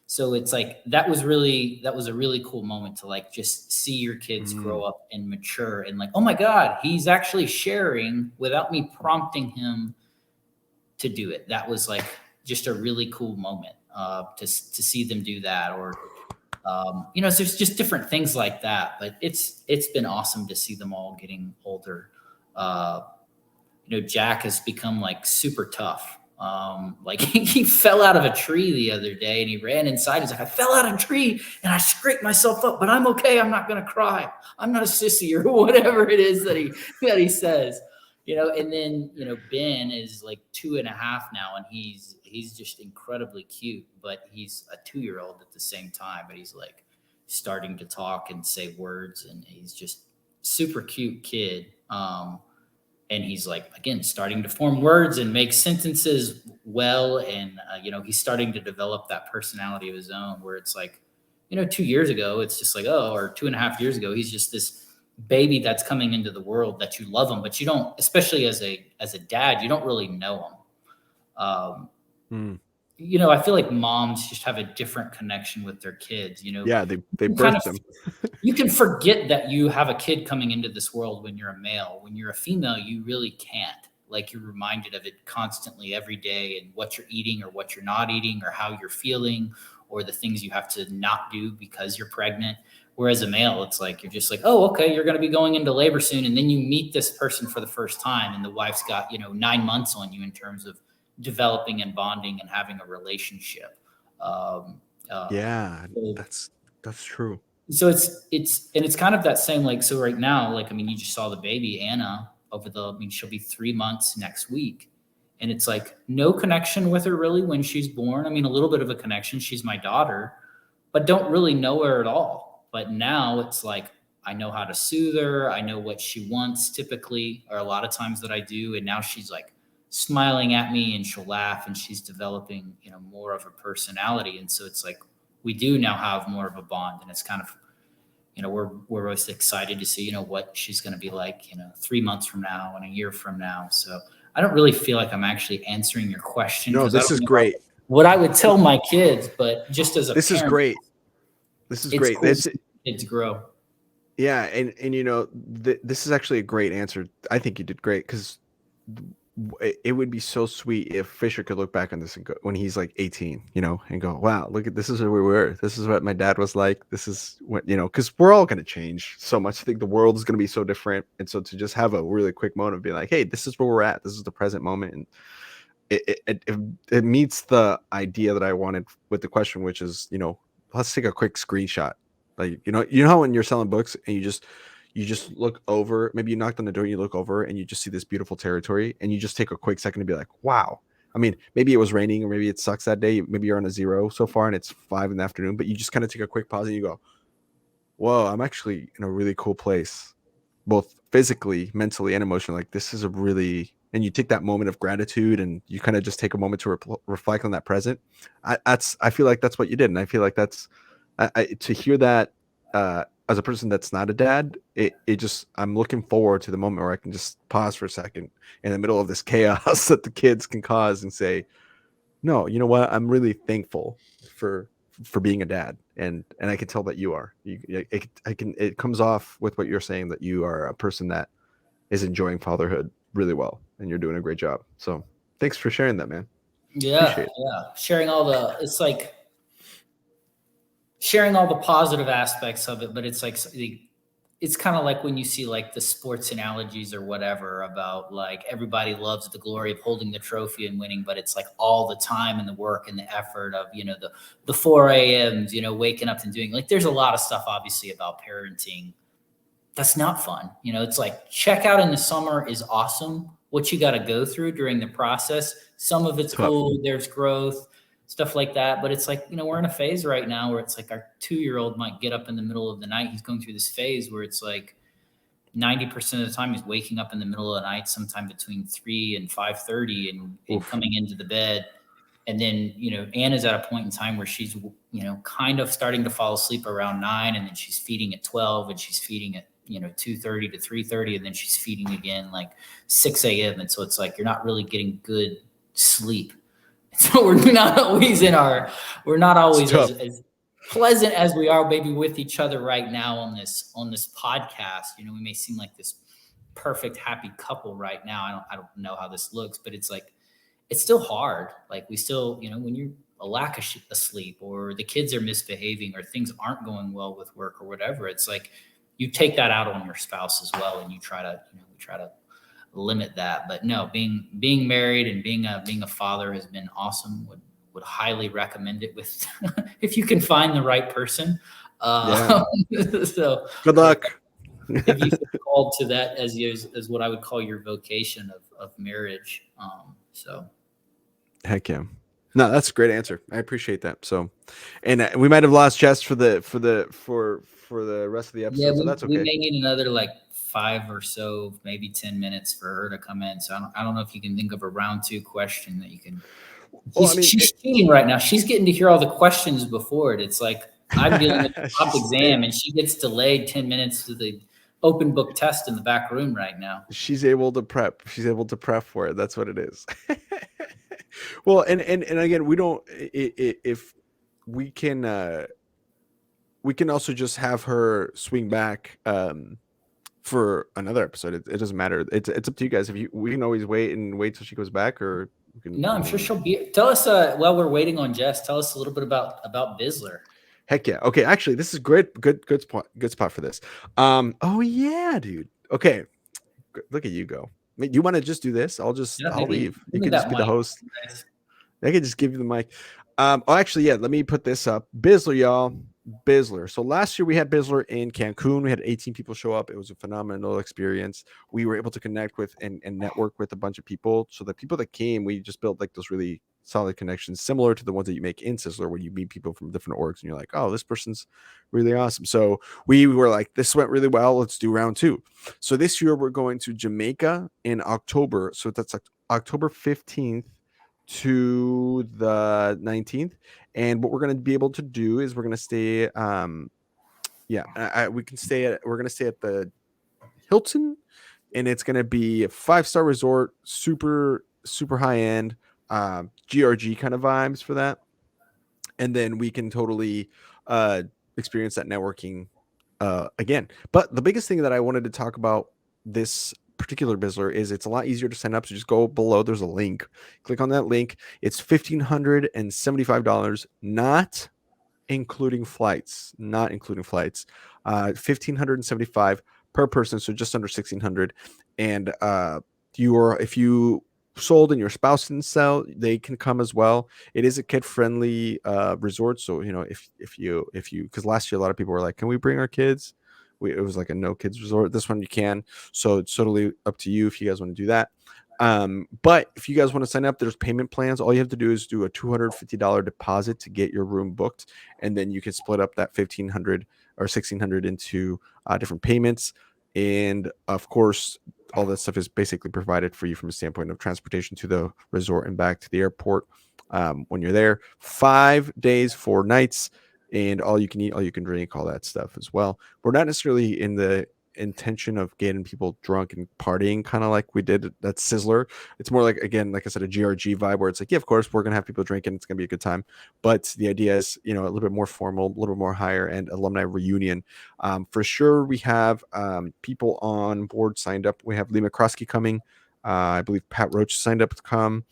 So it's like, that was a really cool moment to like just see your kids grow up and mature and like, oh my God, he's actually sharing without me prompting him to do it. That was like just a really cool moment to see them do that. Or, so there's just different things like that, but it's been awesome to see them all getting older. Jack has become like super tough. Like he fell out of a tree the other day and he ran inside. He's like, I fell out of a tree and I scraped myself up, but I'm okay. I'm not going to cry. I'm not a sissy, or whatever it is that he says, and then, Ben is like 2.5 now, and he's just incredibly cute, but he's a 2-year-old at the same time, but he's like starting to talk and say words, and he's just super cute kid. And he's like, again, starting to form words and make sentences well. And, he's starting to develop that personality of his own, where it's like, 2 years ago, it's just like, or 2.5 years ago, he's just this baby that's coming into the world that you love him, but you don't, especially as a dad, you don't really know him. I feel like moms just have a different connection with their kids, Yeah, they birth them. You can forget that you have a kid coming into this world when you're a male. When you're a female, you really can't. Like, you're reminded of it constantly every day, and what you're eating or what you're not eating or how you're feeling or the things you have to not do because you're pregnant. Whereas a male, it's like, you're just like, oh, okay, you're going to be going into labor soon. And then you meet this person for the first time, and the wife's got, 9 months on you in terms of developing and bonding and having a relationship. Yeah, that's true. So it's kind of that same, like, so right now, like, you just saw the baby Anna she'll be 3 months next week. And it's like no connection with her really when she's born. A little bit of a connection. She's my daughter, but don't really know her at all. But now it's like, I know how to soothe her. I know what she wants typically, or a lot of times that I do. And now she's like smiling at me and she'll laugh, and she's developing, more of a personality. And so it's like, we do now have more of a bond, and it's kind of, we're always excited to see, what she's going to be like, 3 months from now and a year from now. So I don't really feel like I'm actually answering your question. No, this is great. What I would tell my kids, but just as a this parent, is great. This is great. Cool kids grow. Yeah, and this is actually a great answer. I think you did great, because it would be so sweet if Fisher could look back on this and go, when he's like 18, and go, wow, look at this, is where we were. This is what my dad was like. This is what, because we're all going to change so much. I think the world is going to be so different. And so to just have a really quick moment of being like, hey, this is where we're at. This is the present moment. And it meets the idea that I wanted with the question, which is, let's take a quick screenshot. Like, how when you're selling books and you just look over, maybe you knocked on the door and you look over and you just see this beautiful territory, and you just take a quick second to be like, wow. Maybe it was raining, or maybe it sucks that day. Maybe you're on a 0 so far and it's 5 in the afternoon, but you just kind of take a quick pause and you go, whoa, I'm actually in a really cool place, both physically, mentally, and emotionally. Like, this is and you take that moment of gratitude, and you kind of just take a moment to reflect on that present. I feel like that's what you did. And I feel like that's, to hear that, as a person that's not a dad, I'm looking forward to the moment where I can just pause for a second in the middle of this chaos that the kids can cause and say, no, you know what? I'm really thankful for being a dad. And I can tell that you are. It comes off with what you're saying, that you are a person that is enjoying fatherhood really well, and you're doing a great job. So thanks for sharing that, man. Yeah. Sharing sharing all the positive aspects of it, but it's like, it's kind of like when you see like the sports analogies or whatever about like, everybody loves the glory of holding the trophy and winning, but it's like all the time and the work and the effort of, the 4 a.m.s, waking up and doing, like, there's a lot of stuff obviously about parenting that's not fun. It's like, checkout in the summer is awesome. What you got to go through during the process, some of it's cool. There's growth, stuff like that. But it's like, we're in a phase right now where it's like our 2-year-old might get up in the middle of the night. He's going through this phase where it's like 90% of the time he's waking up in the middle of the night, sometime between 3 and 5:30 and coming into the bed. And then, Anna's at a point in time where she's, kind of starting to fall asleep around 9, and then she's feeding at 12, and she's feeding at, 2:30 to 3:30, and then she's feeding again like 6 a.m. And so it's like, you're not really getting good sleep. So we're not always as pleasant as we are maybe with each other right now on this podcast. We may seem like this perfect, happy couple right now. I don't know how this looks, but it's like, it's still hard. Like we still, when you're a lack of asleep, or the kids are misbehaving, or things aren't going well with work or whatever, it's like you take that out on your spouse as well, and you try to, we try to limit that. But no, being married and being a father has been awesome. Would highly recommend it with if you can find the right person. So good luck. If you feel called to that as what I would call your vocation of marriage. So heck yeah. No, that's a great answer. I appreciate that. So, and we might have lost Jess for the rest of the episode. Yeah, so that's okay. We may need another like 5 or so, maybe 10 minutes for her to come in. So I don't know if you can think of a round 2 question that you can. She's cheating right now. She's getting to hear all the questions before it. It's like I'm dealing with the top exam, and she gets delayed 10 minutes to the open book test in the back room right now. She's able to prep. She's able to prep for it. That's what it is. Well, and again, we don't. If we can also just have her swing back for another episode. It doesn't matter. It's up to you guys. We can always wait till she goes back, or we can. No, I'm sure she'll be. Tell us while we're waiting on Jess. Tell us a little bit about Bizzler. Heck yeah. Okay, actually, this is great. Good spot for this. Oh yeah, dude. Okay, look at you go. You want to just do this? I'll leave. You can just be the host. Nice. I can just give you the mic. Actually, yeah. Let me put this up. Bizzler, y'all. Bizzler. So last year we had Bizzler in Cancun. We had 18 people show up. It was a phenomenal experience. We were able to connect with and network with a bunch of people. So the people that came, we just built like those really solid connections, similar to the ones that you make in Sizzler, where you meet people from different orgs and you're like, oh, this person's really awesome. So we were like, this went really well. Let's do round 2. So this year we're going to Jamaica in October. So that's like October 15th to the 19th. And what we're going to be able to do is we're going to stay we're going to stay at the Hilton, and it's going to be a 5-star resort, super high end, GRG kind of vibes for that. And then we can totally experience that networking again. But the biggest thing that I wanted to talk about this particular Bizzler is it's a lot easier to sign up. So just go below. There's a link. Click on that link. It's $1,575, not including flights. $1,575 per person. So just under $1,600. And if you sold and your spouse didn't sell, they can come as well. It is a kid-friendly resort. So if you because last year a lot of people were like, can we bring our kids? It was like a no kids resort. This one you can. So it's totally up to you if you guys want to do that. But if you guys want to sign up, there's payment plans. All you have to do is do a $250 deposit to get your room booked, and then you can split up that $1,500 or $1,600 into different payments. And of course, all that stuff is basically provided for you from a standpoint of transportation to the resort and back to the airport when you're there. 5 days, 4 nights. And all you can eat, all you can drink, all that stuff as well. We're not necessarily in the intention of getting people drunk and partying, kind of like we did at Sizzler. It's more like, again, like I said, a GRG vibe where it's like, yeah, of course, we're going to have people drinking. It's going to be a good time. But the idea is, a little bit more formal, a little bit more higher end alumni reunion. For sure, we have people on board signed up. We have Lee McCroskey coming. I believe Pat Roach signed up to come.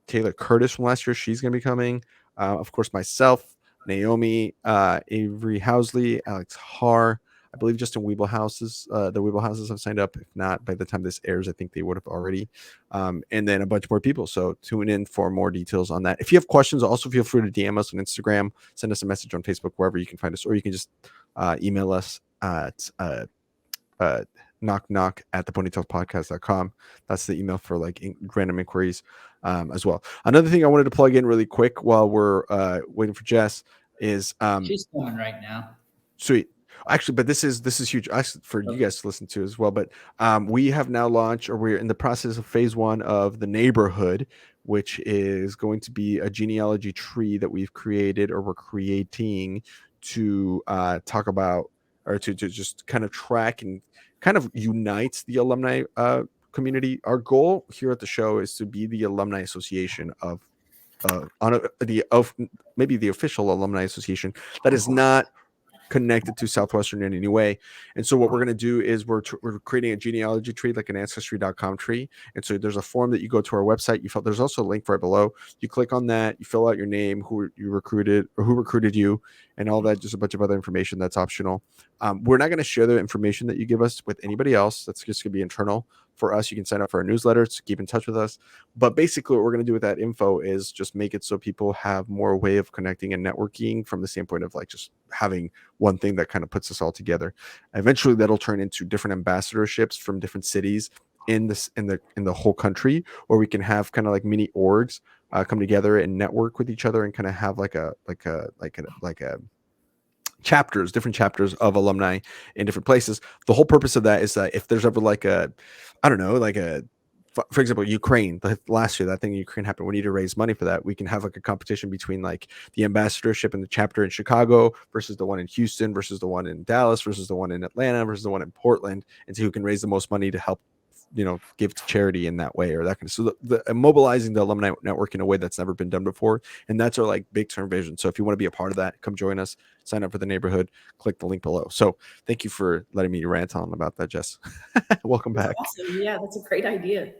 Taylor Curtis from last year, she's going to be coming. Of course, myself, Naomi, Avery Housley, Alex Haar. I believe Justin Weeblehouses, the Weeblehouses have signed up. If not, by the time this airs, I think they would have already. And then a bunch more people. So tune in for more details on that. If you have questions, also feel free to DM us on Instagram, send us a message on Facebook, wherever you can find us, or you can just email us at knock@theponytailspodcast.com. That's the email for like random inquiries as well. Another thing I wanted to plug in really quick while we're waiting for Jess is she's coming right now. Sweet. Actually, but this is huge for you guys to listen to as well. But we have now launched, or we're in the process of phase 1 of the neighborhood, which is going to be a genealogy tree that we've created or we're creating to talk about, or to just kind of track and kind of unite the alumni community. Our goal here at the show is to be the alumni association of maybe the official alumni association that is not connected to Southwestern in any way. And so what we're going to do is we're creating a genealogy tree, like an ancestry.com tree. And so there's a form that you go to our website. There's also a link right below. You click on that, you fill out your name, who you recruited or who recruited you, and all that, just a bunch of other information that's optional. We're not going to share the information that you give us with anybody else. That's just going to be internal for us. You can sign up for our newsletter to keep in touch with us. But basically what we're going to do with that info is just make it so people have more way of connecting and networking from the standpoint of like just having one thing that kind of puts us all together. Eventually that'll turn into different ambassadorships from different cities in the whole country, where we can have kind of like mini orgs come together and network with each other and kind of have like a different chapters of alumni in different places. The whole purpose of that is that if there's ever like a, I don't know, like for example, Ukraine, last year, that thing in Ukraine happened. We need to raise money for that. We can have like a competition between like the ambassadorship and the chapter in Chicago versus the one in Houston versus the one in Dallas versus the one in Atlanta versus the one in Portland, and see who can raise the most money to help, give to charity in that way, or that kind of. So the mobilizing the alumni network in a way that's never been done before, and that's our like big term vision. So if you want to be a part of that, come join us, sign up for the neighborhood, click the link below. So thank you for letting me rant on about that, Jess. Welcome back. Awesome. Yeah, that's a great idea.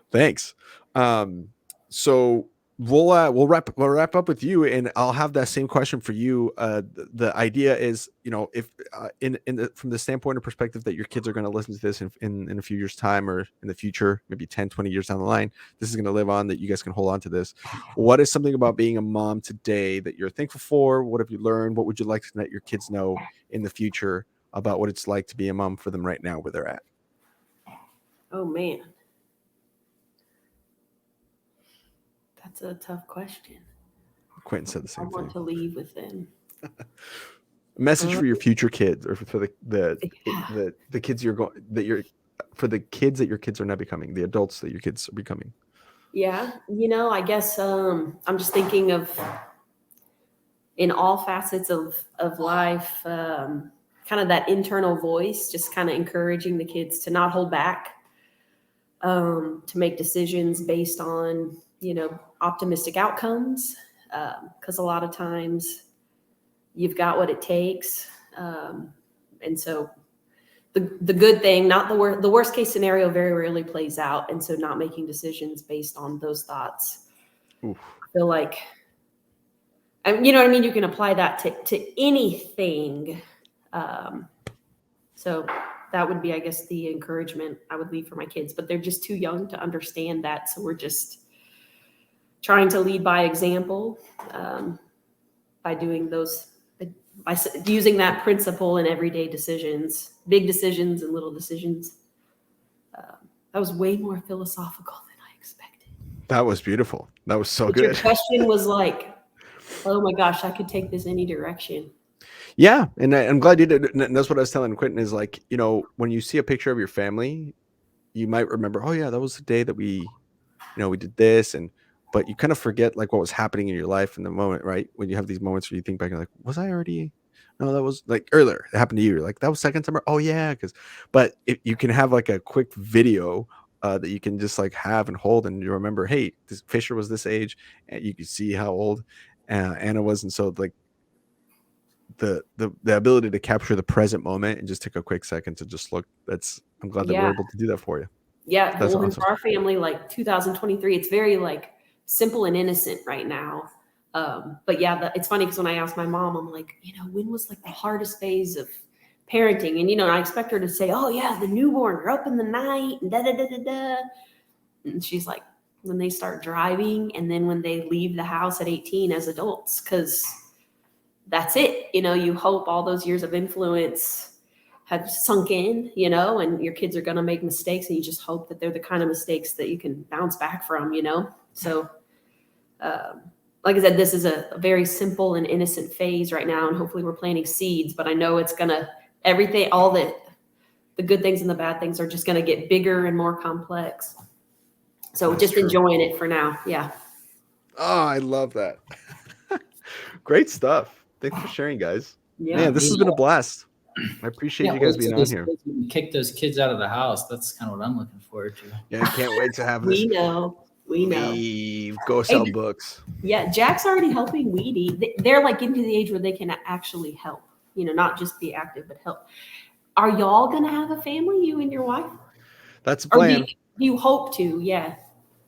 Thanks. So we'll wrap up with you, and I'll have that same question for you. The idea is, if from the standpoint or perspective that your kids are going to listen to this in a few years time, or in the future, maybe 10, 20 years down the line, this is going to live on, that you guys can hold on to this. What is something about being a mom today that you're thankful for? What have you learned? What would you like to let your kids know in the future about what it's like to be a mom for them right now, where they're at? Oh man. That's a tough question. Quintin said the same I want thing. to leave with them. A message for your future kids, or for the kids for the kids that your kids are now becoming, the adults that your kids are becoming. Yeah, I guess I'm just thinking of, in all facets of life, kind of that internal voice, just kind of encouraging the kids to not hold back, to make decisions based on optimistic outcomes, because a lot of times you've got what it takes, and so the good thing, not the worst case scenario, very rarely plays out, and so not making decisions based on those thoughts. Oof. I feel like, you know what I mean, you can apply that to anything, so that would be, I guess, the encouragement I would leave for my kids, but they're just too young to understand that, so we're just trying to lead by example, by doing by using that principle in everyday decisions, big decisions and little decisions. That was way more philosophical than I expected. That was beautiful. That was so but good. Your question was like, oh my gosh, I could take this any direction. Yeah, and I'm glad you did. And that's what I was telling Quintin, is like, when you see a picture of your family, you might remember, oh yeah, that was the day that we did this, but you kind of forget like what was happening in your life in the moment, right? When you have these moments where you think back and like, was I already? No, that was like earlier. It happened to you. You're like, that was second summer. Oh yeah, but you can have like a quick video that you can just like have and hold, and you remember, hey, this Fisher was this age, and you can see how old Anna was, and so like the ability to capture the present moment and just take a quick second to just look. I'm glad that we're able to do that for you. Yeah, that's awesome. For our family, like 2023, it's very like simple and innocent right now. But yeah, it's funny because when I asked my mom, I'm like, when was like the hardest phase of parenting? And, I expect her to say, oh yeah, the newborn, you're up in the night and da-da-da-da-da. And she's like, when they start driving, and then when they leave the house at 18 as adults, because that's it. You hope all those years of influence have sunk in, and your kids are going to make mistakes, and you just hope that they're the kind of mistakes that you can bounce back from, So, like I said, this is a very simple and innocent phase right now, and hopefully we're planting seeds, but I know it's going to, everything, all the good things and the bad things are just going to get bigger and more complex. So That's just true. enjoying it for now. Yeah. Oh, I love that. Great stuff. Thanks for sharing, guys. Yeah. Man, this has been a blast. I appreciate you guys being on here. Kick those kids out of the house. That's kind of what I'm looking forward to. Yeah, I can't wait to have this. We know. Leave. Go sell books. Yeah, Jack's already helping Weedy. They're like getting to the age where they can actually help, not just be active, but help. Are y'all going to have a family, you and your wife? That's a plan. Or do you hope to? Yeah.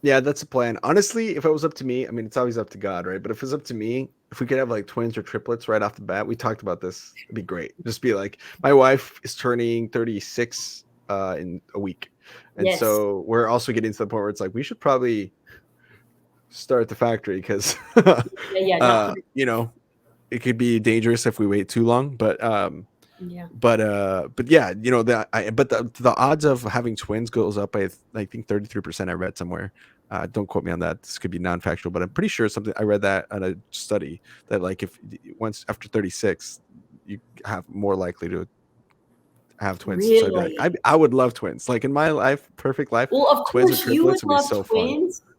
Yeah, that's a plan. Honestly, if it was up to me, I mean, it's always up to God, right? But if it's up to me, if we could have like twins or triplets right off the bat, we talked about this. It'd be great. Just be like, my wife is turning 36 in a week. And so we're also getting to the point where it's like, we should probably start the factory because, it could be dangerous if we wait too long. But yeah, the odds of having twins goes up by I think 33%. I read somewhere. Don't quote me on that. This could be non-factual, but I'm pretty sure something. I read that on a study that like if once after 36, you have more likely to have twins. Really? So I'd be like, I would love twins. Like in my life, perfect life. Well, of twins course or you would triplets would be so twins. Fun.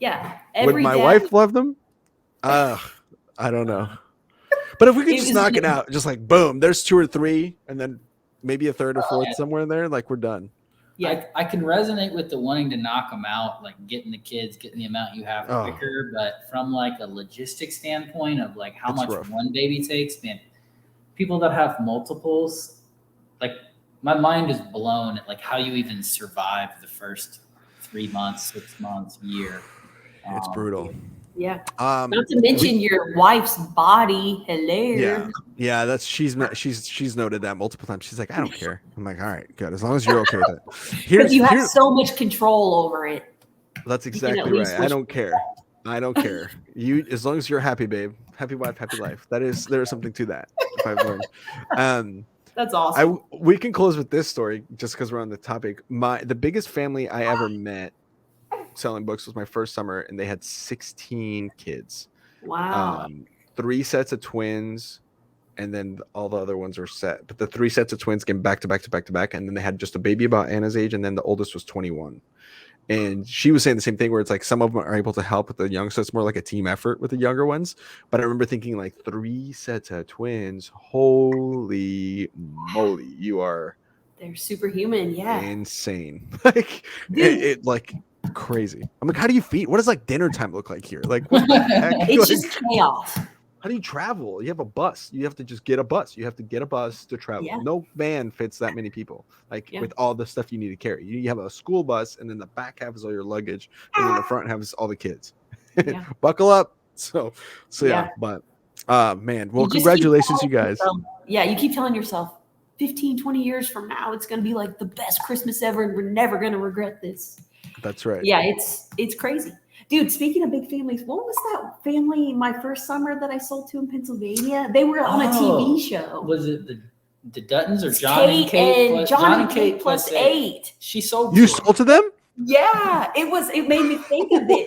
Yeah. Would my wife love them? I don't know. But if we could just knock it out, just like boom, there's 2 or 3, and then maybe a third or fourth somewhere in there, like we're done. Yeah, I can resonate with the wanting to knock them out, like getting the kids, getting the amount you have quicker. But from like a logistics standpoint of like how much one baby takes, man, people that have multiples, like my mind is blown at like how you even survive the first 3 months, 6 months, year. It's brutal. Yeah. Not to mention your wife's body. Hello. Yeah. That's she's noted that multiple times. She's like, I don't care. I'm like, all right, good. As long as you're okay with it. Because you have so much control over it. That's exactly right. I don't care. You, as long as you're happy, babe. Happy wife, happy life. There is something to that. If I've learned. That's awesome. We can close with this story just because we're on the topic. The biggest family I ever met selling books was my first summer, and they had 16 kids. Wow. 3 sets of twins, and then all the other ones are set. But the 3 sets of twins came back to back to back to back, and then they had just a baby about Anna's age, and then the oldest was 21. And she was saying the same thing where it's like some of them are able to help with the young, so it's more like a team effort with the younger ones. But I remember thinking like 3 sets of twins, holy moly, they're superhuman. Yeah, insane. Like it like crazy. I'm like, how do you feed? What does like dinner time look like here? Like what the heck? It's just chaos. How do you travel? You have a bus. You have to just get a bus. You have to get a bus to travel. Yeah. No van fits that many people. Like with all the stuff you need to carry. You have a school bus, and then the back half is all your luggage, and then the front half is all the kids. Buckle up. So yeah. But man, well, congratulations, you guys. You keep telling yourself 15, 20 years from now, it's gonna be like the best Christmas ever, and we're never gonna regret this. That's right. Yeah, it's crazy. Dude, speaking of big families, what was that family my first summer that I sold to in Pennsylvania? They were on a TV show. Was it the Duttons or John and Kate? John and Kate plus 8. She sold. You sold to them? Yeah, it made me think of it.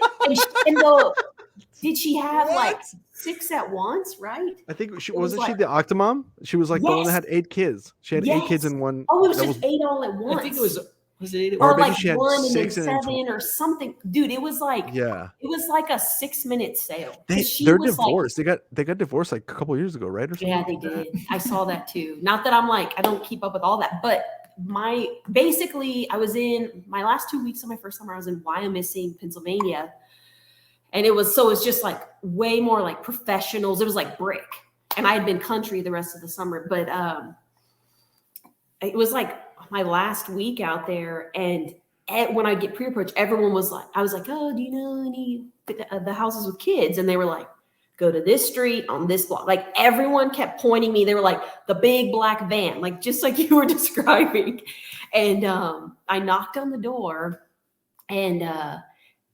Did she have like 6 at once, right? I think she wasn't she the Octomom? She was like the one that had 8 kids. She had 8 kids in one. Oh, it was just 8 all at once. I think it was 8 or like 1 and then 7 or something. Dude, it was like it was like a 6-minute sale. They're divorced. They got divorced like a couple years ago, right? Or something they did. I saw that too. Not that I'm like I don't keep up with all that, but basically I was in my last 2 weeks of my first summer. I was in Wyomissing, Pennsylvania. And it's just like way more like professionals. It was like brick. And I had been country the rest of the summer. But it was like my last week out there. And when I get pre-approach, everyone was like, I was like, oh, do you know any the houses with kids? And they were like, go to this street on this block. Like everyone kept pointing me. They were like the big black van, like just like you were describing. And I knocked on the door and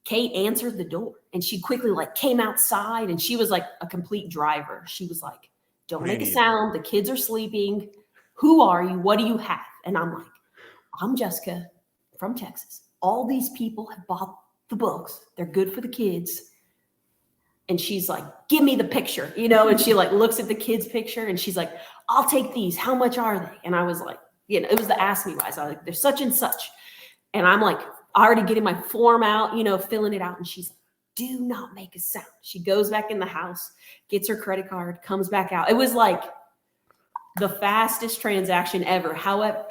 Kate answered the door and she quickly like came outside and she was like a complete driver. She was like, don't make a sound. The kids are sleeping. Who are you? What do you have? And I'm like, I'm Jessica from Texas. All these people have bought the books. They're good for the kids. And she's like, give me the picture, and she like looks at the kids' picture and she's like, I'll take these. How much are they? And I was like, it was the ask me wise. I was like, they're such and such. And I'm like already getting my form out, filling it out. And she's like, do not make a sound. She goes back in the house, gets her credit card, comes back out. It was like the fastest transaction ever. However,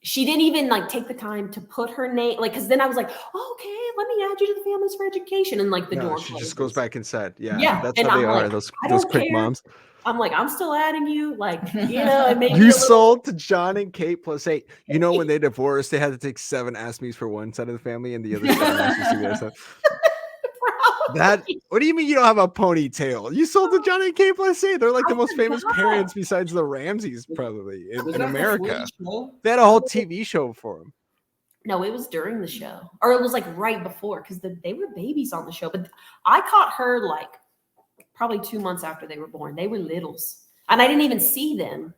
she didn't even like take the time to put her name, like, because then I was like, oh, okay, let me add you to the Families for Education. And like the door She closes. just goes back inside. Yeah. Yeah, That's and how they I'm are. like, Those I those don't quick care. moms. I'm like, I'm still adding you. Like, it made me You a little- sold to John and Kate plus 8. You know, when they divorced, they had to take 7 ask-me's for one side of the family and the other 7 ask-me's to the other side. What do you mean you don't have a ponytail? You sold to John and Kate plus 8. They're like the most famous parents besides the Ramseys, probably in America. They had a whole TV show for them. No, it was during the show, or it was like right before, because they were babies on the show. But I caught her like probably 2 months after they were born. They were littles, and I didn't even see them.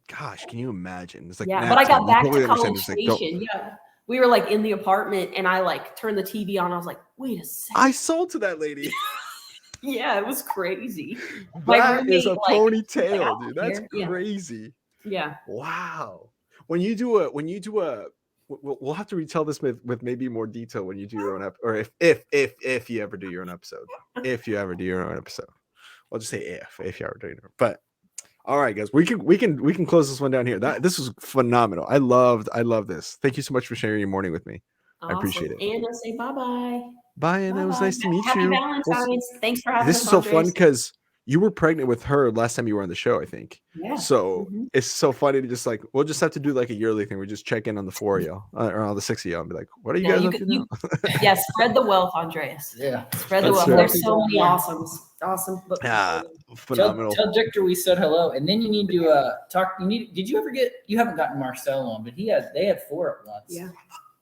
Gosh, can you imagine? It's like, yeah, but I got back to College Station. Like, yeah, we were like in the apartment, and I like turned the TV on. I was like, wait a second. I sold to that lady. Yeah, it was crazy. That is a like, ponytail, dude. That's crazy. Yeah. Wow. When you do a, we'll have to retell this with maybe more detail when you do your own or if you ever do your own episode. If you ever do your own episode, I'll just say if you ever do your own. But all right, guys, we can close this one down here. This was phenomenal. I love this. Thank you so much for sharing your morning with me. Awesome. I appreciate it. Anna, say bye-bye. Bye, Anna. It was nice to meet Happy you. Valentine's. Thanks for having us. This is so fun because you were pregnant with her last time you were on the show, I think. Yeah. So it's so funny to just like, we'll just have to do like a yearly thing. We just check in on the 4 of y'all or on the 6 of y'all and be like, what are you guys up to now? Yeah, spread the wealth, Andreas. Yeah. Spread the wealth. There's so many awesome books. Yeah, phenomenal. Tell Victor we said hello, and then you need to talk. Did you ever you haven't gotten Marcel on, but they had 4 at once. Yeah.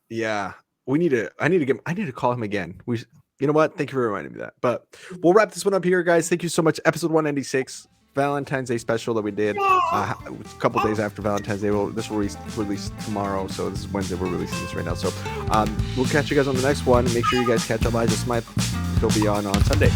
Yeah. I need to call him again. You know what? Thank you for reminding me of that. But we'll wrap this one up here, guys. Thank you so much. Episode 196, Valentine's Day special that we did a couple days after Valentine's Day. This will release tomorrow. So this is Wednesday. We're releasing this right now. So we'll catch you guys on the next one. Make sure you guys catch Elijah Smythe. He'll be on Sunday.